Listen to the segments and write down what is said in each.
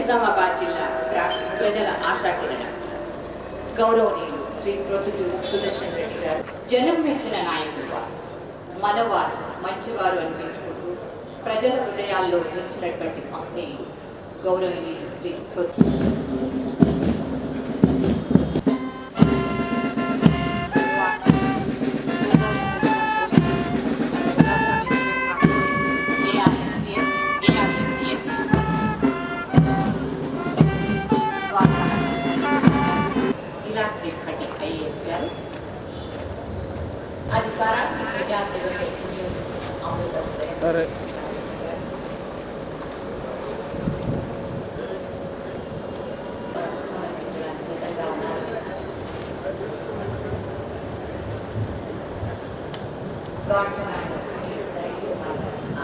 నిజామాబాద్ జిల్లా ప్రజల ఆశాకిరణం గౌరవనీయులు శ్రీ ప్రొద్దుటూరు సుదర్శన్ రెడ్డి గారు జనం మెచ్చిన నాయకుడు, మనవారు మంచివారు అనిపించుకుంటూ ప్రజల హృదయాల్లో ఉంచినటువంటి మహనీయులు గౌరవనీయులు శ్రీ IAS గారు అధికారాన్ని ప్రజాసేవకై వినియోగిస్తున్న అమృత సమర్పించడానికి సిద్ధంగా ఉన్నారు.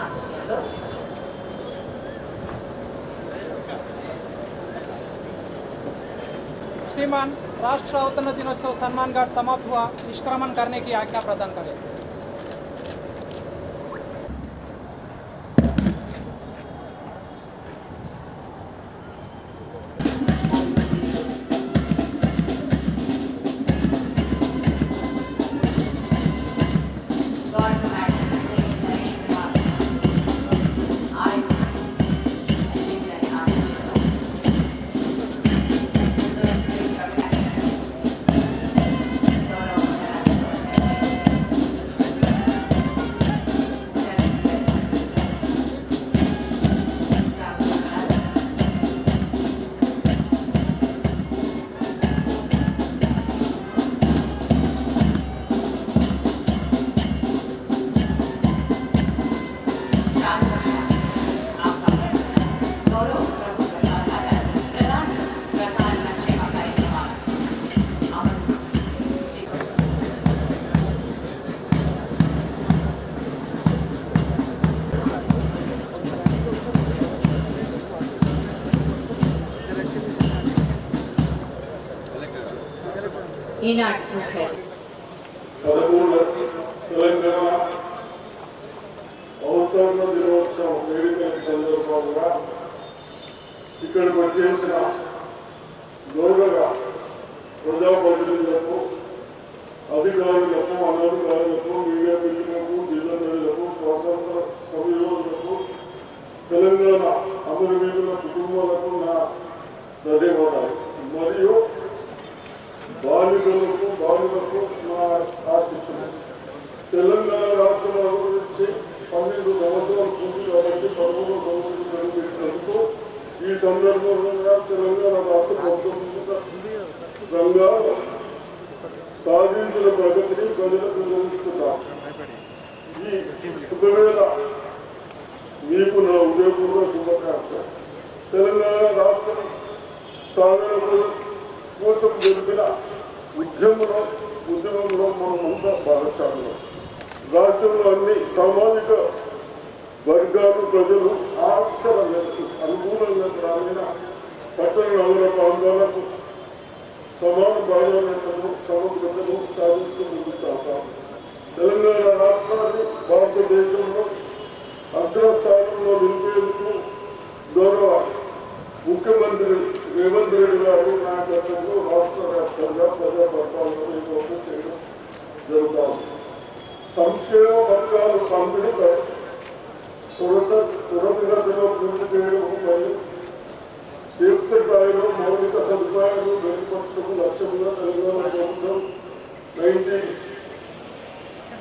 ఆధ్వర్యంలో श्रीमान राष्ट्र अवतरण दिनोत्सव सम्मान घाट समाप्त हुआ, निष्क्रमण करने की आज्ञा प्रदान करें। ఈనాటి ముఖ్య తెలంగాణ అవతరణ దినోత్సవం వేడుకల సందర్భంగా ఇక్కడికి వచ్చేసిన గౌరవ ప్రజాప్రతినిధులకు, అధికారులకు, అనధికారులకు, మీడియా మిత్రులకు, జిల్లా ప్రజలకు, స్వాతంత్ర సంయోగులకు, తెలంగాణ అమరవీరుల కుటుంబాలకు నా ధన్యవాదాలు మరియు బాలికలకు నా ఆశిస్తున్నాను. తెలంగాణ రాష్ట్రం అభివృద్ధి 12 సంవత్సరాలు పూర్తి కాబట్టి 13వ సంవత్సరం జరిగినందుకు ఈ సందర్భంగా తెలంగాణ రాష్ట్ర ప్రభుత్వంగా సాధించిన ప్రగతిని ప్రజలకు వివరిస్తున్నాం. ఈ శుభవేళ మీకు నా ఉదయపూర్వక శుభాకాంక్ష. తెలంగాణ రాష్ట్రం సాధన కోసం జరిపిన ఉద్యమంలో మనమంతా భాగస్వాములు. రాష్ట్రంలో అన్ని సామాజిక వర్గాలు ప్రజలు ఆక్షర అనుకూలంగా గ్రామీణ పట్టణ నగర ప్రాంతాలకు సమాన ప్రాధాన్యతను సమగ్రతను సాధిస్తూ ముందుకు సాగుతాం. తెలంగాణ రాష్ట్రాన్ని భారతదేశంలో అగ్రస్థానంలో నిలిపేందుకు గౌరవ ముఖ్యమంత్రి రేవంత్ రెడ్డి గారు నాయకత్వంలో రాష్ట్ర వ్యాప్తంగా ప్రజా పరిపాలన ఏర్పాటు చేయడం జరుగుతాం. సంక్షేమ పథకాలు పంపిణీ త్వరితగతిలో పూర్తి చేయడం మరియు స్థాయిలో మౌలిక సదుపాయాలు మెరుగుపరచడం లక్ష్యంగా తెలంగాణ ప్రభుత్వం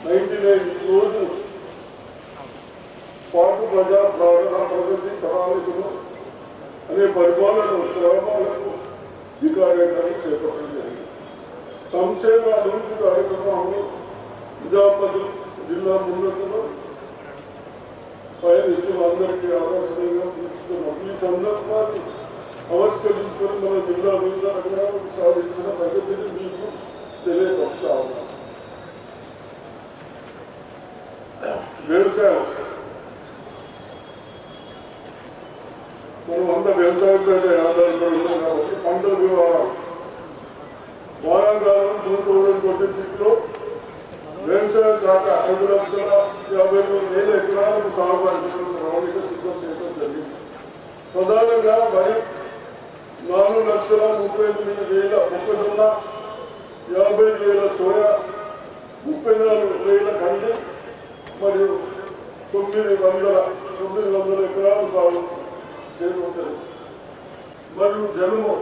99 రోజులు పాటు ప్రజా ప్రగతి ప్రణాళికను అనే పరిపాలన గ్రామాలకు ఈ కార్యక్రమం చేపట్టడం జరిగింది. సంక్షేమ అభివృద్ధి కార్యక్రమాన్ని నిజామాబాద్ జిల్లా ముందులో పయనిస్తూ అందరికీ ఆదర్శంగా చూస్తున్నాం. ఈ సందర్భాన్ని ఆవిష్కరించుకొని మన జిల్లా వివిధ రంగాలకు సాధించిన ప్రగతిని మీకు తెలియపరుస్తా ఉన్నాం. వ్యవసాయం మనం అంతా వ్యవసాయంపై ఆధారపడి ఉన్నాం కాబట్టి పంటల వ్యవహారం వానాకాలం 2026లో వ్యవసాయ శాఖ 5,53,000 ఎకరాలకు సాగు అంచనా ప్రణాళిక సిద్ధం చేయడం జరిగింది. ప్రధానంగా వరి 4,38,000 మొక్కజొన్న, 50,000 సోయా, 34,000 కంది మరియు 900 ఎకరాలు సాగు చేరుకుంటుంది. మరియు జనుము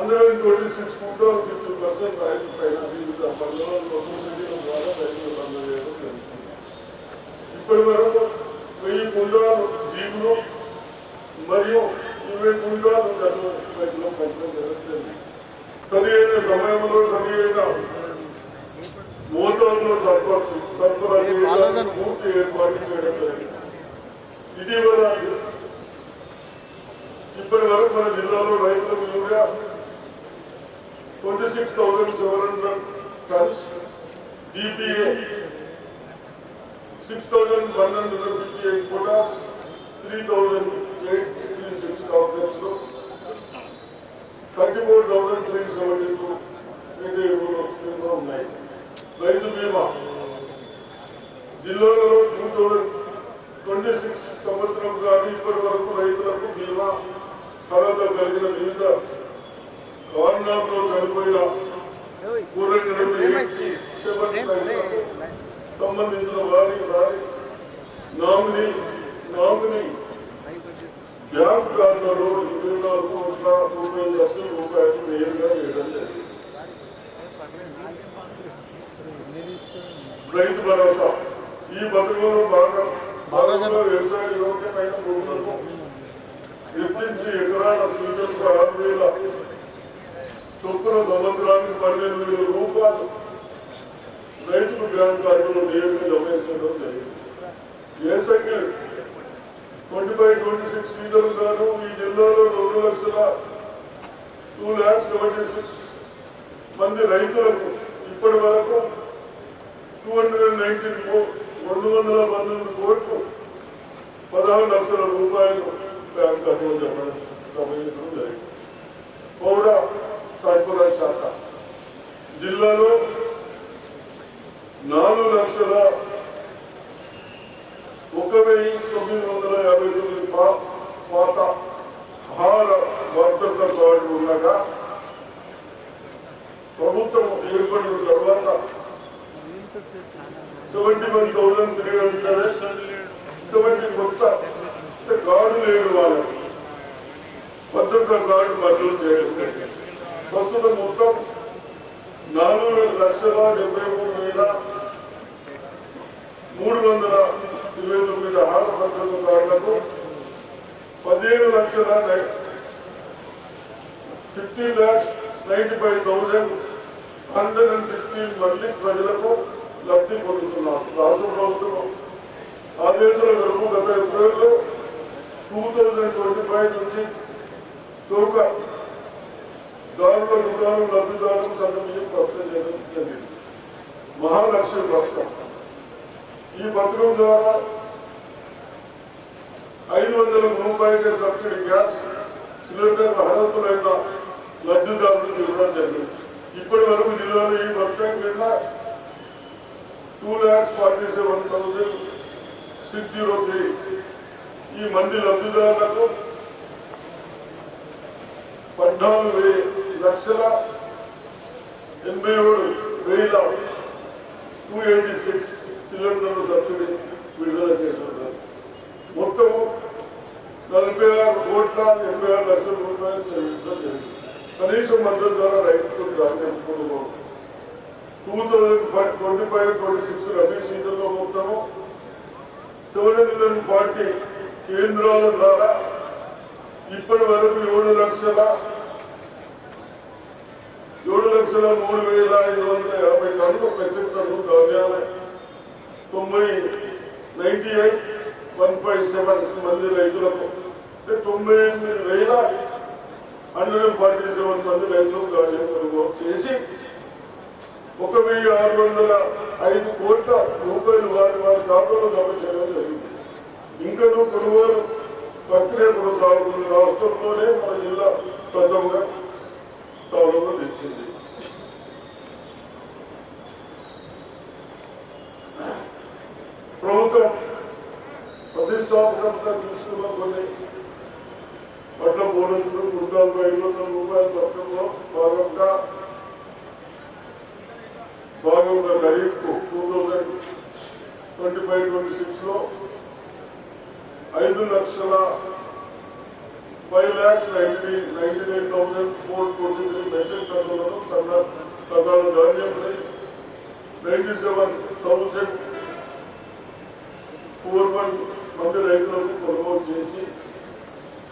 126 క్వింటాల్ 50% రైతు పైన వివిధ పనుల కోసం శరీరం ద్వారా రైతులకు అందజేయడం జరుగుతుంది. ఇప్పటి వరకు 1000 క్వింటాలు జీవులు మరియు 20 క్వింటాలు జనుము రైతులు పంచడం జరుగుతుంది. సరి అయిన సమయంలో సరి అయిన మోతాదులో సరఫరా చేయడానికి పూర్తి ఏర్పాటు చేయడం జరిగింది. ఇటీవల ఇప్పటి వరకు మన జిల్లాలో రైతులకు urea 26,700 tons, DPA 6,158 potash, 3,836 complex లో 34,372 మిగతా ఎరువులు ఉన్నాయి. రైతు బీమా జిల్లాలో 2026 సంవత్సరం కానీ ఇప్పటి వరకు రైతులకు బీమా తర్వాత కలిగిన వివిధ కారణాల్లో చనిపోయిన సంబంధించిన వారి నామినీ బ్యాంక్ ఖాతాలో 24,30 లక్షల రూపాయలు నేరుగా వేయడం జరిగింది. రైతు భరోసా ఈ పథకంలో భాగంగా వ్యవసాయ యోగ్యమైన భూములకు గుర్తించి ఎకరాల సూచనకు 6,000 చొప్పున సంవత్సరానికి 12,000 రూపాయలు రైతులు బ్యాంక్ ఖాతాలో నేరుగా జమ చేయడం జరిగింది. ఏసంగి 25-26 సీజన్ గాను ఈ జిల్లాలో 2,76,000 మంది రైతులకు ఇప్పటి వరకు 219 కోట్లు 16 లక్షల రూపాయలు బ్యాంక్ ఖాతాలో జమ చేయడం జరిగింది. పౌర సరఫరా శాఖ జిల్లాలో 4,01,959 పాత ఆహార భద్రత కార్డు ఉండగా ప్రభుత్వం ఏర్పడిన తర్వాత 71,370 కొత్త కార్డు లేని వాళ్ళకి భద్రతా కార్డు బదిలీ చేయడం జరిగింది. ప్రస్తుతం మొత్తం 4,73,329 ఆహార భద్రత కార్డులకు 15,95,115 మంది ప్రజలకు లబ్ధి పొందుతున్నారు. రాష్ట్ర ప్రభుత్వం ఆదేశాల మేరకు గత ఏప్రిల్లో 2025 నుంచి చౌక దారుల దుకాణం లబ్ధిదారులకు సన్నబియ్యం ప్రకటన చేయడం జరిగింది. మహాలక్ష్మి పథకం ఈ పథకం ద్వారా 500 రూపాయల సబ్సిడీ గ్యాస్ సిలిండర్ అర్హతులైన లబ్ధిదారులకు ఇవ్వడం జరిగింది. ఇప్పటి వరకు జిల్లాలో ఈ పథకం కింద 2,47,603 ఈ మంది లబ్ధిదారులకు 14,87,286 సిలిండర్లు సబ్సిడీ విడుదల చేస్తున్నారు. మొత్తము 46,86 లక్షల రూపాయలు చెల్లించడం జరిగింది. కనీస మద్దతు ధర రైతులకు ధాన్యం కొనుగోలు 2025-26 రబీ సీజన్లో మొత్తము 740 కేంద్రాల ద్వారా ఇప్పటి వరకు 7,03,550 టన్నులు పెంచుతున్న ధాన్యాలు 98,157 మంది రైతులకు 98,147 మంది రైతులకు ధాన్యం కొనుగోలు చేసి 1,605 కోట్ల రూపాయలు వారి ఖాతాలో జమ చేయడం జరిగింది. ఇంకా కొనుగోలు ప్రక్రియ కొనసాగుతుంది. రాష్ట్రంలోనే మన జిల్లా ప్రథమంగా స్థానంలో నిలిచింది. ప్రభుత్వం ప్రతిష్టాత్మకంగా తీసుకున్న కొన్ని పట్ల బోనస్లు కుటుంబాలకు 500 రూపాయల పథకంలో భాగంగా గరీబ్ 2025-26లో 5,99,423 మెట్రిక్ టన్నులను సన్నాలు ధాన్యంపై 97,041 మంది రైతులకు కొనుగోలు చేసి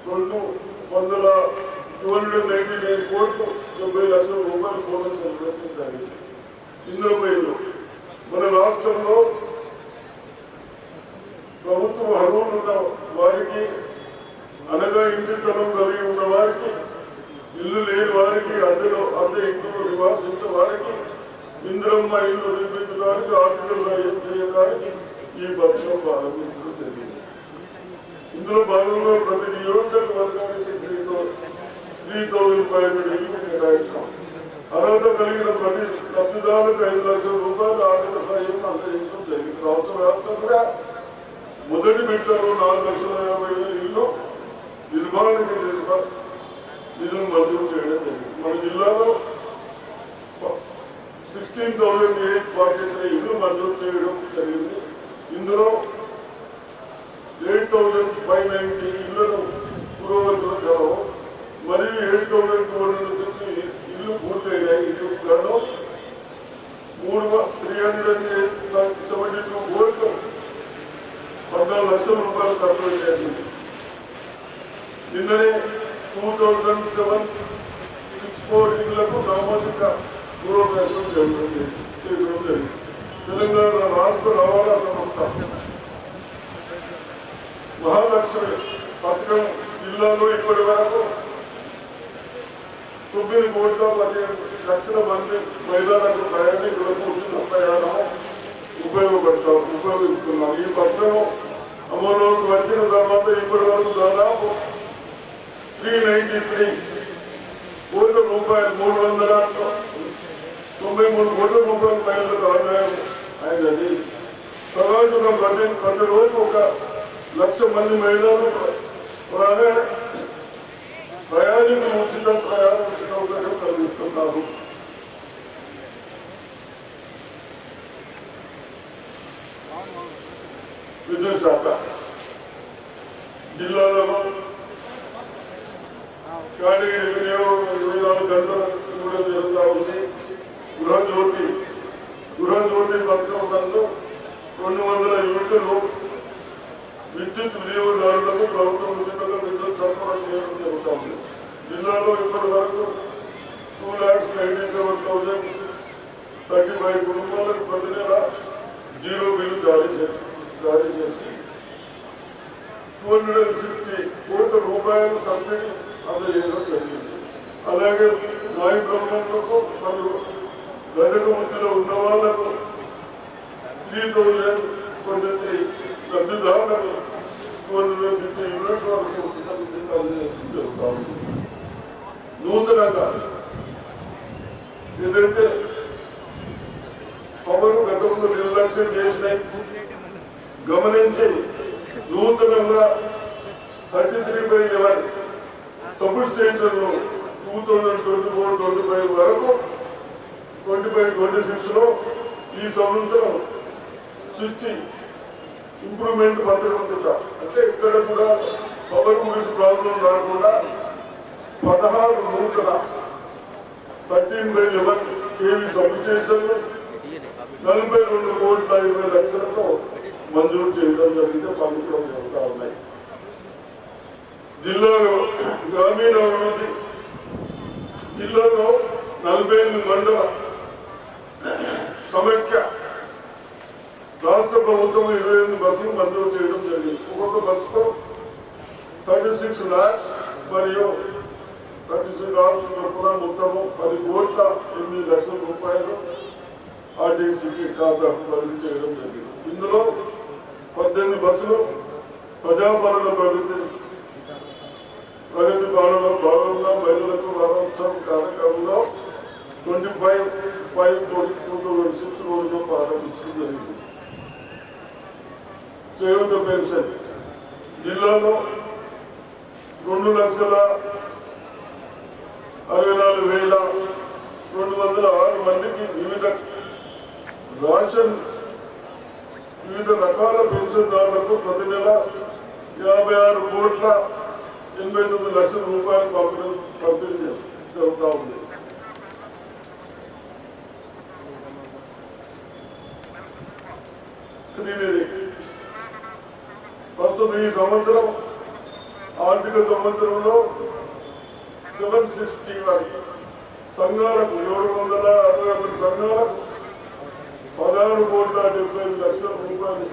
299 కోట్లు 90 లక్షల రూపాయల బోనస్ నిర్వహించాలి. ఇందులో మన రాష్ట్రంలో ప్రభుత్వ అర్హులు ఉన్న వారికి, అనగా ఇంటి స్థలం కలిగి ఉన్న వారికి, ఇల్లు లేని వారికి, అద్దె ఇంట్లో నివాసించే వారికి, ఇందిరమ్మ ఇల్లు నిర్మించడానికి ఆర్థిక సాయం చేయడానికి ఈ పథకం ప్రారంభించడం జరిగింది. ఇందులో భాగంగా ప్రతి నియోజకవర్గానికి 3,500 ఇల్లు కేటాయించాం. అర్హత కలిగిన ప్రతి లబ్ధిదారులకు 5 లక్షల రూపాయల ఆర్థిక సాయం అందజేయడం జరిగింది. రాష్ట్ర వ్యాప్తంగా మొదటి విడతలో 4,50,000 ఇల్లు నిర్మాణానికి నిధులు మంజూరు చేయడం జరిగింది. మన జిల్లాలో 16,843 ఇల్లు మంజూరు చేయడం జరిగింది. ఇందులో 8,590 ఇళ్లను పురోగతిలో జరగవు మరియు 8,250 ఇల్లు పూర్తయినాయి. ఇల్లు గాను 372 కోట్లు 14 లక్షల రూపాయలు ఖర్చు జరిగింది. నిన్ననే 2,764 ఇళ్లకు సామాజిక పూర్వవేశం చేయడం జరిగింది. తెలంగాణ రాష్ట్ర రవాణా సంస్థ మహాలక్ష్మి పథకం జిల్లాలో ఇప్పటి వరకు 9,15,00,000 మంది మహిళలకు ప్రయాణికులకు ఉచిత ప్రయాణం ఉపయోగిస్తున్నారు. ఈ పథకం అమలులోకి వచ్చిన తర్వాత ఇప్పటి వరకు దాదాపు 393 కోట్ల రూపాయలు 393 కోట్ల రూపాయల మహిళలకు ఆదాయం అయినది. సమాజంలో ప్రతి రోజు 1,00,000 మంది మహిళలు ప్రయాణికులు ఉచిత ప్రయాణ సౌకర్యం కలిగిస్తున్నారు. విద్యుత్ శాఖ జిల్లాలో కేటగిరీ వినియోగం 24 గంటల కూడా జరుగుతూ ఉంది. గృహజ్యోతి పథకం నందు 200 యూనిట్లు విద్యుత్ వినియోగదారులకు ప్రభుత్వం ఉచితంగా విద్యుత్ సరఫరా చేయడం జరుగుతుంది. జిల్లాలో ఇప్పటి వరకు 2,97,635 కుటుంబాలకు ప్రతి నెల 0 బిల్లు జారీ చేసి 260 కోట్ల రూపాయలు సబ్సిడీ అందజేయడం జరిగింది. అలాగే వాయు బ్రహ్మణులకు మరియు గజక వృత్తిలో ఉన్న వాళ్లకు 3,000 లబ్ధిదారులకు 250 యూనిట్స్ వరకు జరుగుతాము. నూతనంగా ఏదైతే పవన్ గతంలో నిర్లక్ష్యం చేసినాయి గమనించి నూతనంగా 33/11 సబ్ స్టేషన్లు 2024-25 వరకు 25-26లో ఈ సంవత్సరం సృష్టి ఇంప్రూవ్మెంట్ పథకం కింద అంటే ఇక్కడ కూడా పవర్ గురించి ప్రాబ్లం రాకుండా 16 నూతన 13/11 కేవీ సబ్ స్టేషన్లు 42,50,00,000తో మంజూరు చేయడం జరిగితే పనులు జరుగుతూ ఉన్నాయి. జిల్లాలో గ్రామీణాభివృద్ధి జిల్లాలో 48 మండల సమైక్య రాష్ట్ర ప్రభుత్వం 28 బస్సులు మంజూరు చేయడం జరిగింది. ఒక్కొక్క బస్సుకు 36 lakhs మరియు 36 lakhs చొప్పున మొత్తము 10,08 లక్షల రూపాయలు ఆర్టీసీకి ఖాతా బదిలీ చేయడం జరిగింది. ఇందులో 18 బస్సులు ప్రజాపాలన ప్రగతి పాలనలో భాగంగా మహిళలకు వారోత్సవం కార్యక్రమంలో 25/5/2026 రోజున ప్రారంభించడం జరిగింది. చేయూత పెన్షన్ జిల్లాలో 2,64,206 మందికి వివిధ రకాల పెన్షన్దారులకు ప్రతి నెల 56,89,00,000 రూపాయలు పంపిణీ జరుగుతూ ఉంది. శ్రీనిధి ప్రస్తుతం ఈ సంవత్సరం ఆర్థిక సంవత్సరంలో 761 సంఘాలకు 761 సంఘాలకు 16,75,00,000 రూపాయలు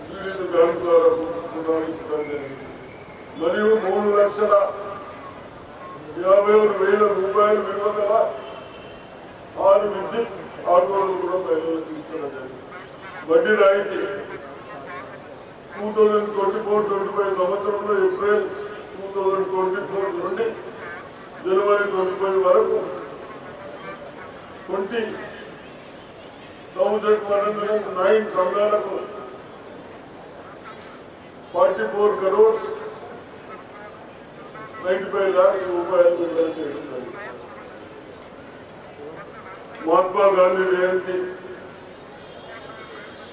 శ్రీనిధి బ్యాంకు ద్వారా పునరాయించడం జరిగింది. మరియు 3,51,000 రూపాయలు విలువ గల 6 విద్యుత్ ఆటోలు కూడా మహిళలకు ఇచ్చడం జరిగింది. వడ్డీ రాయితీ 2024-25 సంవత్సరంలో ఏప్రిల్ 2024 నుండి జనవరి 25 వరకు 20,109 సంఘాలకు 44,95 lakhs రూపాయలు విడుదల చేయడం జరిగింది. మహాత్మా గాంధీ జయంతి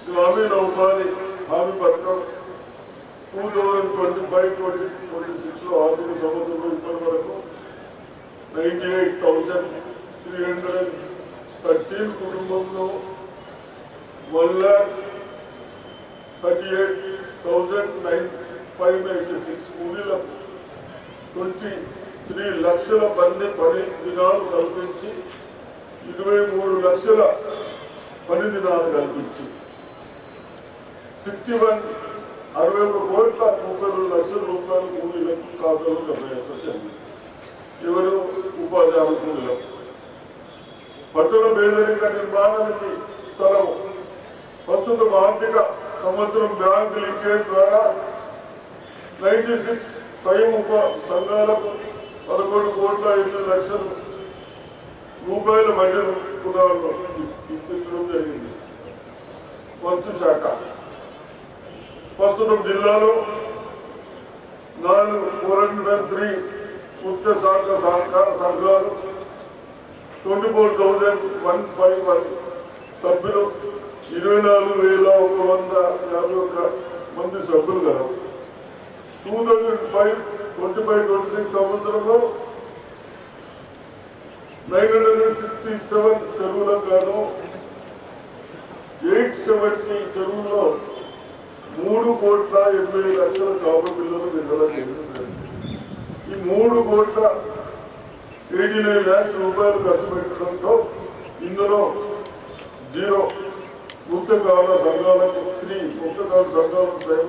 గ్రామీణ ఉపాధి హామీ పథకం 2025-26 లో ఆర్థిక సంవత్సరంలో ఇప్పటి వరకు 98,313 కుటుంబంలో 1,38,586 కూలీలకు 23 లక్షల పని దినాలు కల్పించి 23 లక్షల పని దినాలు కల్పించి 61,32,30,00,000 రూపాయలు కూలీలకు ఖాతాలో జమ చేసడం జరిగింది. ఎవరు ఉపాధి హామీ కూలీలకు పట్టణ పేదరిక నిర్మాణానికి స్థలము ప్రస్తుతం ఆర్థిక సంవత్సరం బ్యాంకు లింకేజ్ ద్వారా 96 స్వయం సంఘాలకు 11,08,00,000 రూపాయల వడ్డీలు పునాదులు ఇప్పించడం జరిగింది. వంతు శాఖ ప్రస్తుతం జిల్లాలో 403 ఉच्च శాఖ సహకార సంఘాలు 24,151 సభ్యులు 24,151 మంది సభ్యులు గలరు. 2025-26 సంవత్సరంలో 967 చెరువులకు గాను 870 చెరువుల్లో 3,80,00,000 చేప పిల్లలు విడుదల చేస్తున్నారు. ఈ 3,89,00,000 రూపాయలు ఖర్చు పెట్టడంతో ఇందులో 0 గుప్తకాల సంఘాలకు 3 గుప్తకాల సంఘాలకు స్వయం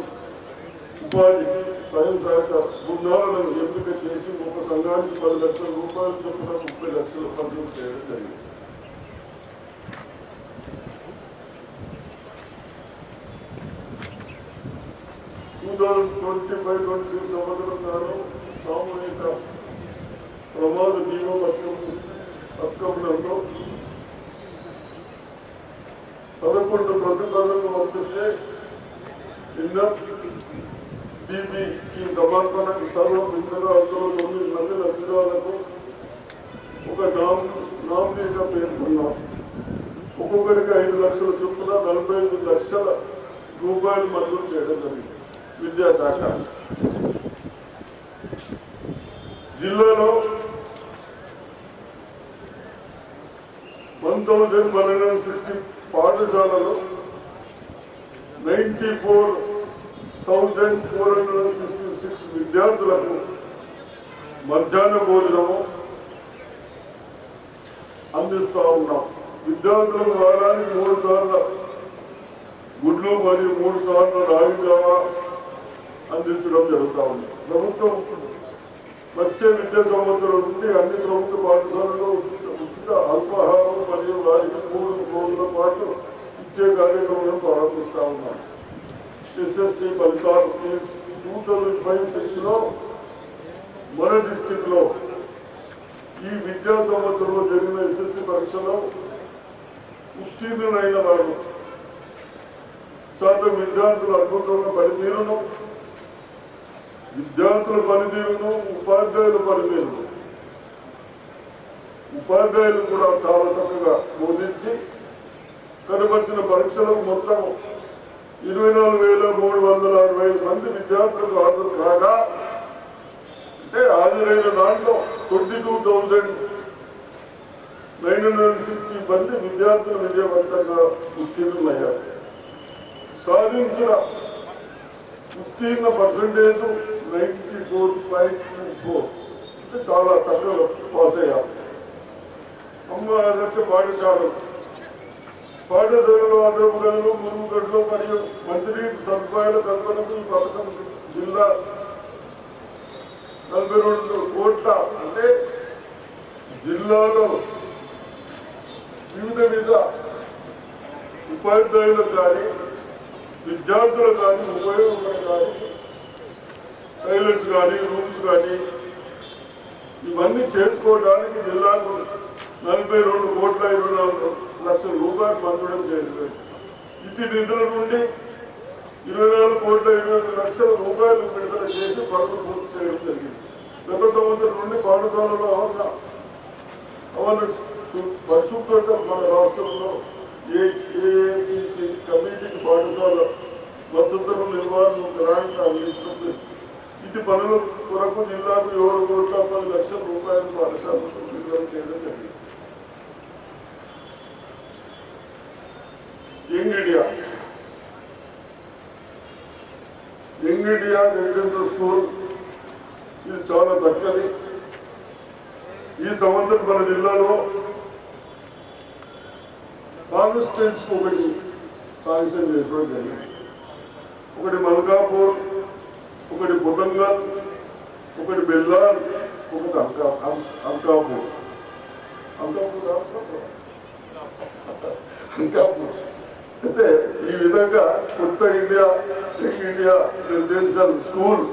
ఉపాధి స్వయం సహాయక బృందాలను ఎంపిక చేసి ఒక సంఘానికి 10 లక్షల రూపాయలు చొప్పున 30 లక్షలు పంపిణీ చేయడం జరిగింది. సంవత్సరం నాడు సామూహిక ప్రమాద బీమా పథకంలో 11 ప్రతిపాదనలు వర్తిస్తే DBకి సమర్పణ సర్వ మిత్రుల 9 మంది లబ్ధిదారులకు ఒక నామినీగా పేర్కొన్నాం. ఒక్కొక్కరికి 5 లక్షల చొప్పున 45 లక్షల రూపాయలు మంజూరు చేయడం జరిగింది. విద్యాశాఖ జిల్లాలో 1,160 పాఠశాలలో 94,466 విద్యార్థులకు మధ్యాహ్న భోజనము అందిస్తూ ఉన్నాం. విద్యార్థులకు వారానికి 3 సార్లు గుడ్లు మరియు 3 సార్లు రాగి జావా అందించడం జరుగుతూ ఉంది. ప్రభుత్వం వచ్చే విద్యా సంవత్సరం నుండి అన్ని ప్రభుత్వ పాఠశాలలో ఉచిత అల్పాహారం మరియు వారికి 3 రోజుల పాటు ఇచ్చే కార్యక్రమం ప్రారంభిస్తూ ఉన్నాం. SSC ఫలితాలు 2005-06లో మన డిస్ట్రిక్ట్ లో ఈ విద్యా సంవత్సరంలో జరిగిన SSC పరీక్షలో ఉత్తీర్ణులైన వారు శాతం విద్యార్థుల అద్భుతమైన పనితీరును విద్యార్థుల పనితీరును, ఉపాధ్యాయుల పనితీరును, ఉపాధ్యాయులు కూడా చాలా చక్కగా బోధించి కనబరిచిన పరీక్షలకు మొత్తం 24,365 మంది విద్యార్థులకు హాజరు కాగా, అంటే హాజరైన దాంట్లో 22,960 మంది విద్యార్థులు విజయవంతంగా ఉత్తీర్ణులయ్యారు. సాధించిన ఉత్తీర్ణ పర్సంటేజ్ 94.24, అంటే చాలా చక్కగా పాస్ అయ్యారు. అమ్మ ఆదర్శ పాఠశాలలో అధ్యాపకులు, మురుగుగడ్లు మరియు మంచినీటి సదుపాయాల కల్పనకు ఈ పథకం జిల్లా 42 కోట్ల, అంటే జిల్లాలో వివిధ ఉపాధ్యాయులకు కానీ విద్యార్థులకు కానీ ఉపయోగపడే కానీ టాయిలెట్స్ కానీ రూమ్స్ కానీ ఇవన్నీ చేసుకోవడానికి జిల్లాకు 42,24,00,000 రూపాయలు మంజూరు చేసింది. ఇటు నిధుల నుండి 24,25,00,000 రూపాయలు విడుదల చేసి పనులు పూర్తి చేయడం జరిగింది. గత సంవత్సరం నుండి పాఠశాలలో పరిశుభ్రత మన రాష్ట్రంలో ఏఏపిసి కమిటీకి పాఠశాల వసతుల నిర్వహణ గ్రాంట్ అందించినప్పుడు ఇది పనుల కొరకు జిల్లాకు 7,10,00,000 రూపాయలు పాఠశాలకు విడుదల చేయడం జరిగింది. యంగ్ ఇండియా రెసిడెన్షియల్ స్కూల్ ఇది చాలా చక్కది. ఈ సంవత్సరం మన జిల్లాలో కాన్స్టిట్యూన్స్ ఒకటి శాంక్షన్ చేసుకోవడం జరిగింది. ఒకటి మల్కాపూర్, ఒకటి బుటంగల్, ఒకటి బెల్లార్, ఒకటి అంకాపూర్. అయితే ఈ విధంగా కొత్త India young India residential school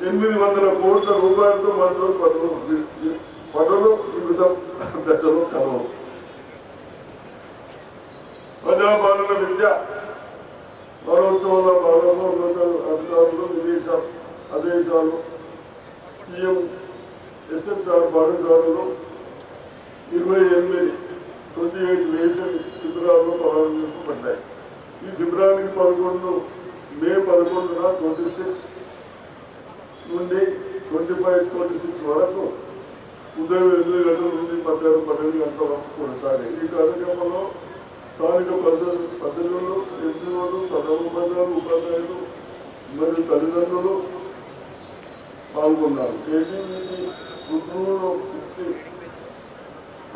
800 కోట్ల రూపాయలతో మనలో పనులు వివిధ దశలో కలవు. ప్రజాపాలన విద్య వారోత్సవాల భాగంలో ఉన్నత అధికారులు ఆదేశాలు పిఎం ఎస్ఎస్ఆర్ పాఠశాలలో 28 వేషన్ శిబిరాలు ప్రారంభించబడ్డాయి. ఈ శిబిరానికి మే 11న 26 నుండి 25-26 వరకు ఉదయం 8 గంటల నుండి మధ్యాహ్నం 12 గంటల వరకు కొనసాగాయి. ఈ కార్యక్రమంలో స్థానిక ప్రజలు, ఎంపీలు, ప్రధానోపాధ్యాయులు, ఉపాధ్యాయులు మరియు తల్లిదండ్రులు పాల్గొన్నారు. కేజీబీటీ గుంటూరులో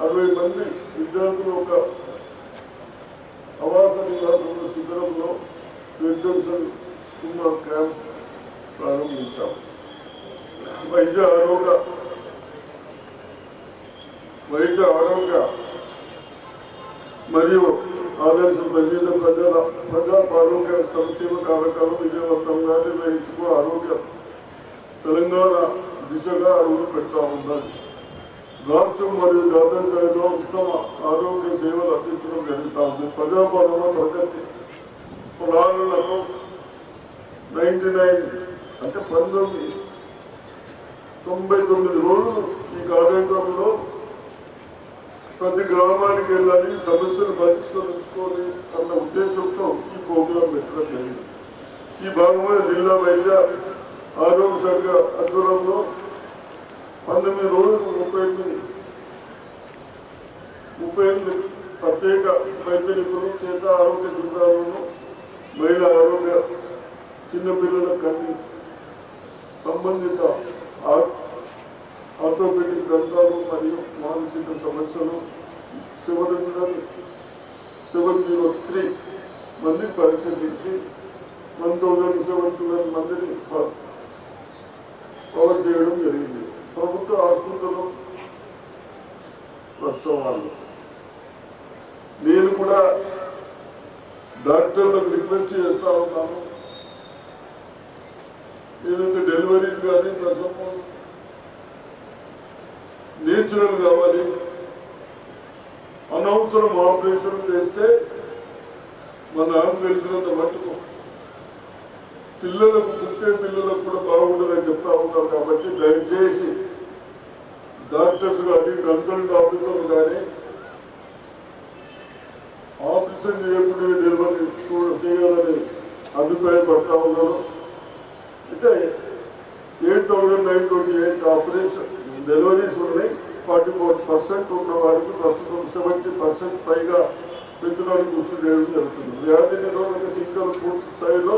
60 మంది విద్యార్థులు ఒక ఆవాస నివాసంలో శిబిరంలో రెసిడెన్షియల్ సుమార్ క్యాంప్ ప్రారంభించాం. వైద్య ఆరోగ్య మరియు ఆదర్శ ప్రజా ఆరోగ్య సంక్షేమ కార్యక్రమం విజయవంతంగా నిర్వహించుకో ఆరోగ్య తెలంగాణ దిశగా అడుగులు పెడతా ఉన్నది. రాష్ట్రం మరియు జాతీయ స్థాయిలో ఉత్తమ ఆరోగ్య సేవలు అందించడం జరుగుతుంది. ప్రజాపాలన ప్రగతి పొలాలకు 99 అంటే 99 రోజులు ఈ కార్యక్రమంలో ప్రతి గ్రామానికి వెళ్ళాలి, సమస్యలు పరిష్కరించుకోవాలి అన్న ఉద్దేశంతో ఈ ప్రోగ్రాం పెట్టడం జరిగింది. ఈ భాగంగా జిల్లా వైద్య ఆరోగ్య శాఖ ఆధ్వర్యంలో 19 రోజులు 38 ప్రత్యేక వైద్య నిపుణులు చేత ఆరోగ్య శిబిరాలను మహిళా ఆరోగ్య చిన్నపిల్లల కన్నీ సంబంధిత ఆర్థోపెడిక్ గ్రంథాలు మరియు మానసిక సమస్యలు 703 మంది పరిశీలించి 1,700 మందిని కవర్ చేయడం జరిగింది. ప్రభుత్వ ఆసుపత్రులు ప్రసవాలు నేను కూడా డాక్టర్లకు రిక్వెస్ట్ చేస్తా ఉన్నాను. ఏదైతే డెలివరీస్ కానీ ప్రసవం నేచురల్ కావాలి, అనవసరం ఆపరేషన్ చేస్తే మన తెలిసినంత మట్టుకు పిల్లలకు పుట్టే పిల్లలకు కూడా బాగుంటుందని చెప్తా ఉన్నారు. కాబట్టి దయచేసి డాక్టర్స్ కానీ కన్సల్ట్ ఆఫీసర్లు కానీ ఆపరేషన్ చేయకుండా డెలివరీ చేయాలని అభిప్రాయపడతా ఉన్నారు. అయితే 8,928 ఆపరేషన్ డెలివరీస్ ఉన్నాయి. 44% ఉన్న వారికి ప్రస్తుతం 70% పైగా పెంచడానికి కృషి చేయడం జరుగుతుంది. వ్యాధి నిరోధక టీకాలు పూర్తి స్థాయిలో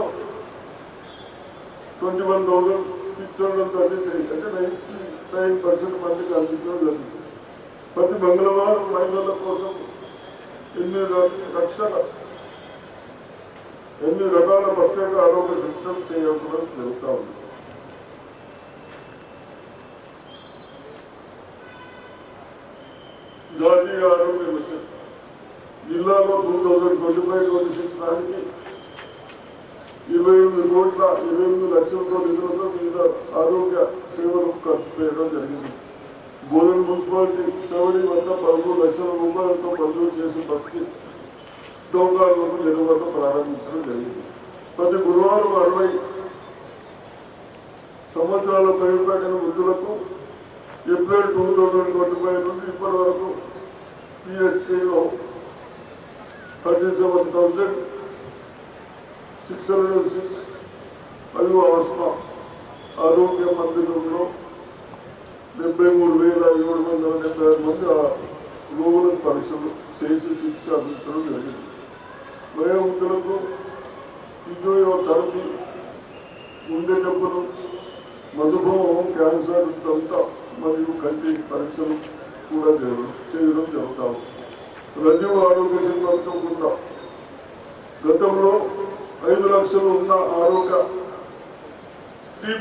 21,633 అంటే 99% మందికి అందించడం జరుగుతుంది. ప్రతి మంగళవారం మహిళల కోసం 8 రకాల ప్రత్యేక ఆరోగ్య శిక్షణ చేయడం జరుగుతూ ఉంది. జాతీయ ఆరోగ్య మిషన్ జిల్లాలో 2025-26 నాటికి 28 లక్షలతో నిధులతో వివిధ ఆరోగ్య సేవలు ఖర్చు చేయడం జరిగింది. బోధన్ మున్సిపాలిటీ చవడి వద్ద 13 లక్షల రూపాయలతో మంజూరు చేసి బస్తీ డోంగాలకు నిర్వహణ ప్రారంభించడం జరిగింది. ప్రతి గురువారం 60 సంవత్సరాల పైబడిన వృద్ధులకు ఏప్రిల్ 2025 నుండి ఇప్పటి వరకు పిహెచ్సిలో 37,606 మరియు ఆస్మా ఆరోగ్య మందిరంలో 73,776 మంది రోగులకు పరీక్షలు చేసి చికిత్స అందించడం జరిగింది. వయోవృద్ధులకు ఫిజియోథెరపీ, గుండె జబ్బులు, మధుమేహం, క్యాన్సర్, దంత మరియు కంటి పరీక్షలు కూడా చేయడం జరుగుతాము. రజీవ్ ఆరోగ్య పథకం కింద గతంలో 5 లక్షలు ఉన్న ఆరోగ్య శ్రీ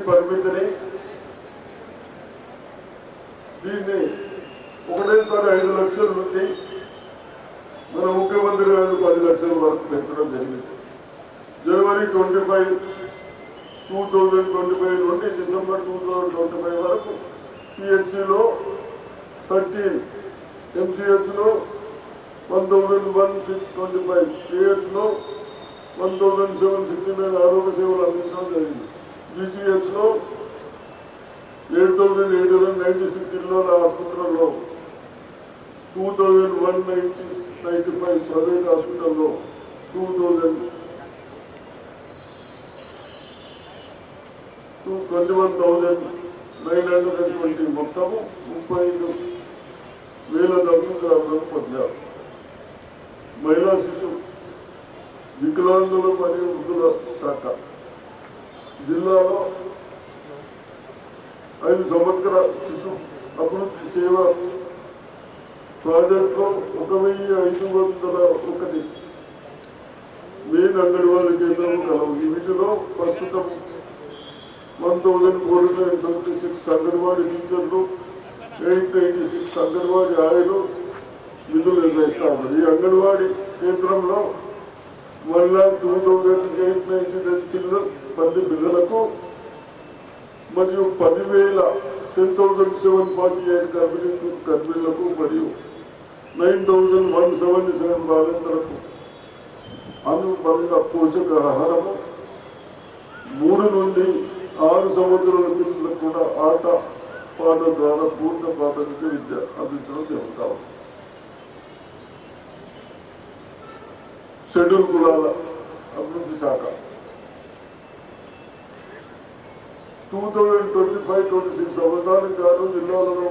పరిమితిని దీన్ని ఒకటేసారి 5 లక్షల నుండి మన ముఖ్యమంత్రి గారు 10 లక్షల వరకు పెంచడం జరిగింది. జనవరి 25, 2025 నుండి డిసెంబర్ 2025 వరకు పిహెచ్సిలో 13, ఎంసీహెచ్లో 1,125, సిహెచ్లో 1,769 ఆరోగ్య సేవలు అందించడం జరిగింది. బీజీహెచ్లో 8,896 జిల్లాల ఆసుపత్రుల్లో 2,195 ప్రైవేట్ హాస్పిటల్లో 21,920 మొత్తము 35,000 లబ్ధిదారులను పొందారు. మహిళా శిశు వికలాంగుల మరియు వృద్ధుల శాఖ జిల్లాలో 5 సమగ్ర శిశు అభివృద్ధి సేవ ప్రాజెక్టులో 1,501 మెయిన్ అంగన్వాడీ కేంద్రాలు కలవు. వీటిలో ప్రస్తుతం 1,476 అంగన్వాడీ టీచర్లు, 896 అంగన్వాడీ ఆయులు విధులు నిర్వహిస్తా ఉన్నారు. ఈ అంగన్వాడీ కేంద్రంలో 1,02,890 పిల్లలకు మరియు 10,748 గర్భిణులకు మరియు 9,177 బాలింతలకు అనుబంధ పోషకాహారము, 3 నుండి 6 సంవత్సరాల పిల్లలకు కూడా ఆట పాట ద్వారా పూర్ణ ప్రాథమిక విద్య అందించడం జరుగుతాం. షెడ్యూల్ కులాల అభివృద్ధి శాఖ 2025-26 సంవత్సరానికి గాను జిల్లాలలో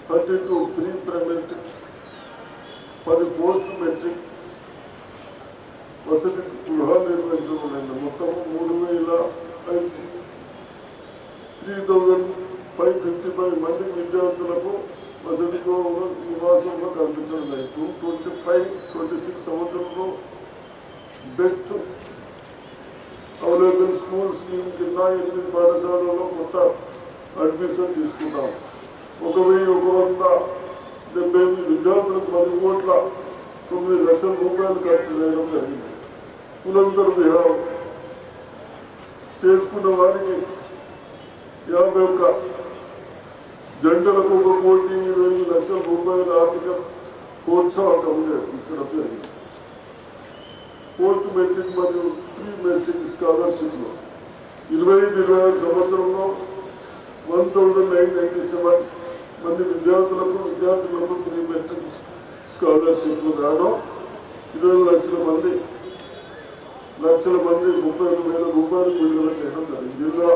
32 ప్రీ మెట్రిక్, 10 పోస్ట్ మెట్రిక్ వసతి గృహాలు నిర్వహించబడింది. మొత్తం 3,555 మంది విద్యార్థులకు వసతి నివాసంలో కల్పించడం జరిగింది. 2025-26 సంవత్సరంలో బెస్ట్ అవైలబుల్ స్కూల్ స్కీమ్ కింద 8 పాఠశాలలో కొత్త అడ్మిషన్ తీసుకుంటాం. 1,178 విద్యార్థులకు 10,9,00,000 రూపాయలు ఖర్చు చేయడం జరిగింది. కులంతర విహారం చేసుకున్న వారికి 51 జంటలకు 1,20,00,000 రూపాయల ఆర్థిక ప్రోత్సాహకం ఇచ్చడం జరిగింది. పోస్ట్ మెట్రిక్ మరియు ప్రీ మెట్రిక్ స్కాలర్షిప్లు 25-26 సంవత్సరంలో 1997 మంది విద్యార్థులకు ప్రీ మెట్రిక్ స్కాలర్షిప్లు గాను 20 లక్షల మంది 35,000 రూపాయలు విడుదల చేయడం జరిగింది. జిల్లా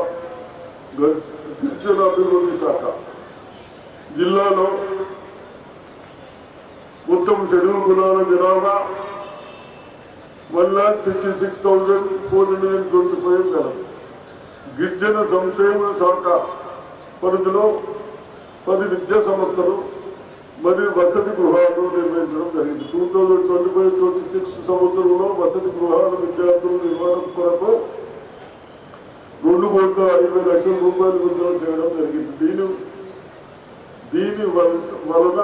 గిరిజన అభివృద్ధి శాఖ జిల్లాలో మొత్తం షెడ్యూల్ కులాల జనాభా 1,56,425 గలదు. గిరిజన సంక్షేమ శాఖ పరిధిలో 10 విద్యా సంస్థలు మరియు వసతి గృహాలు నిర్మించడం జరిగింది. 2025-26 సంవత్సరంలో వసతి గృహాల విద్యార్థుల నిర్మాణం కొరకు 2,50,00,000 రూపాయలు విడుదల చేయడం జరిగింది. దీని వలన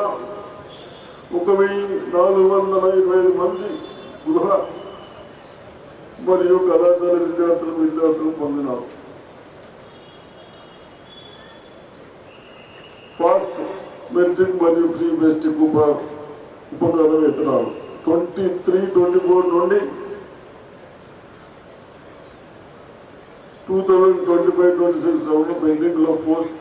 1,425 మంది గృహ మరియు కళాశాల విద్యార్థులు పొందినారు. ఫాస్ట్ మెట్రిక్ మరియు ప్రీ మెట్రిక్ ఉపకరణ వేతనాలు 23-24 నుండి 2025-26 పెండింగ్ లో పోస్ట్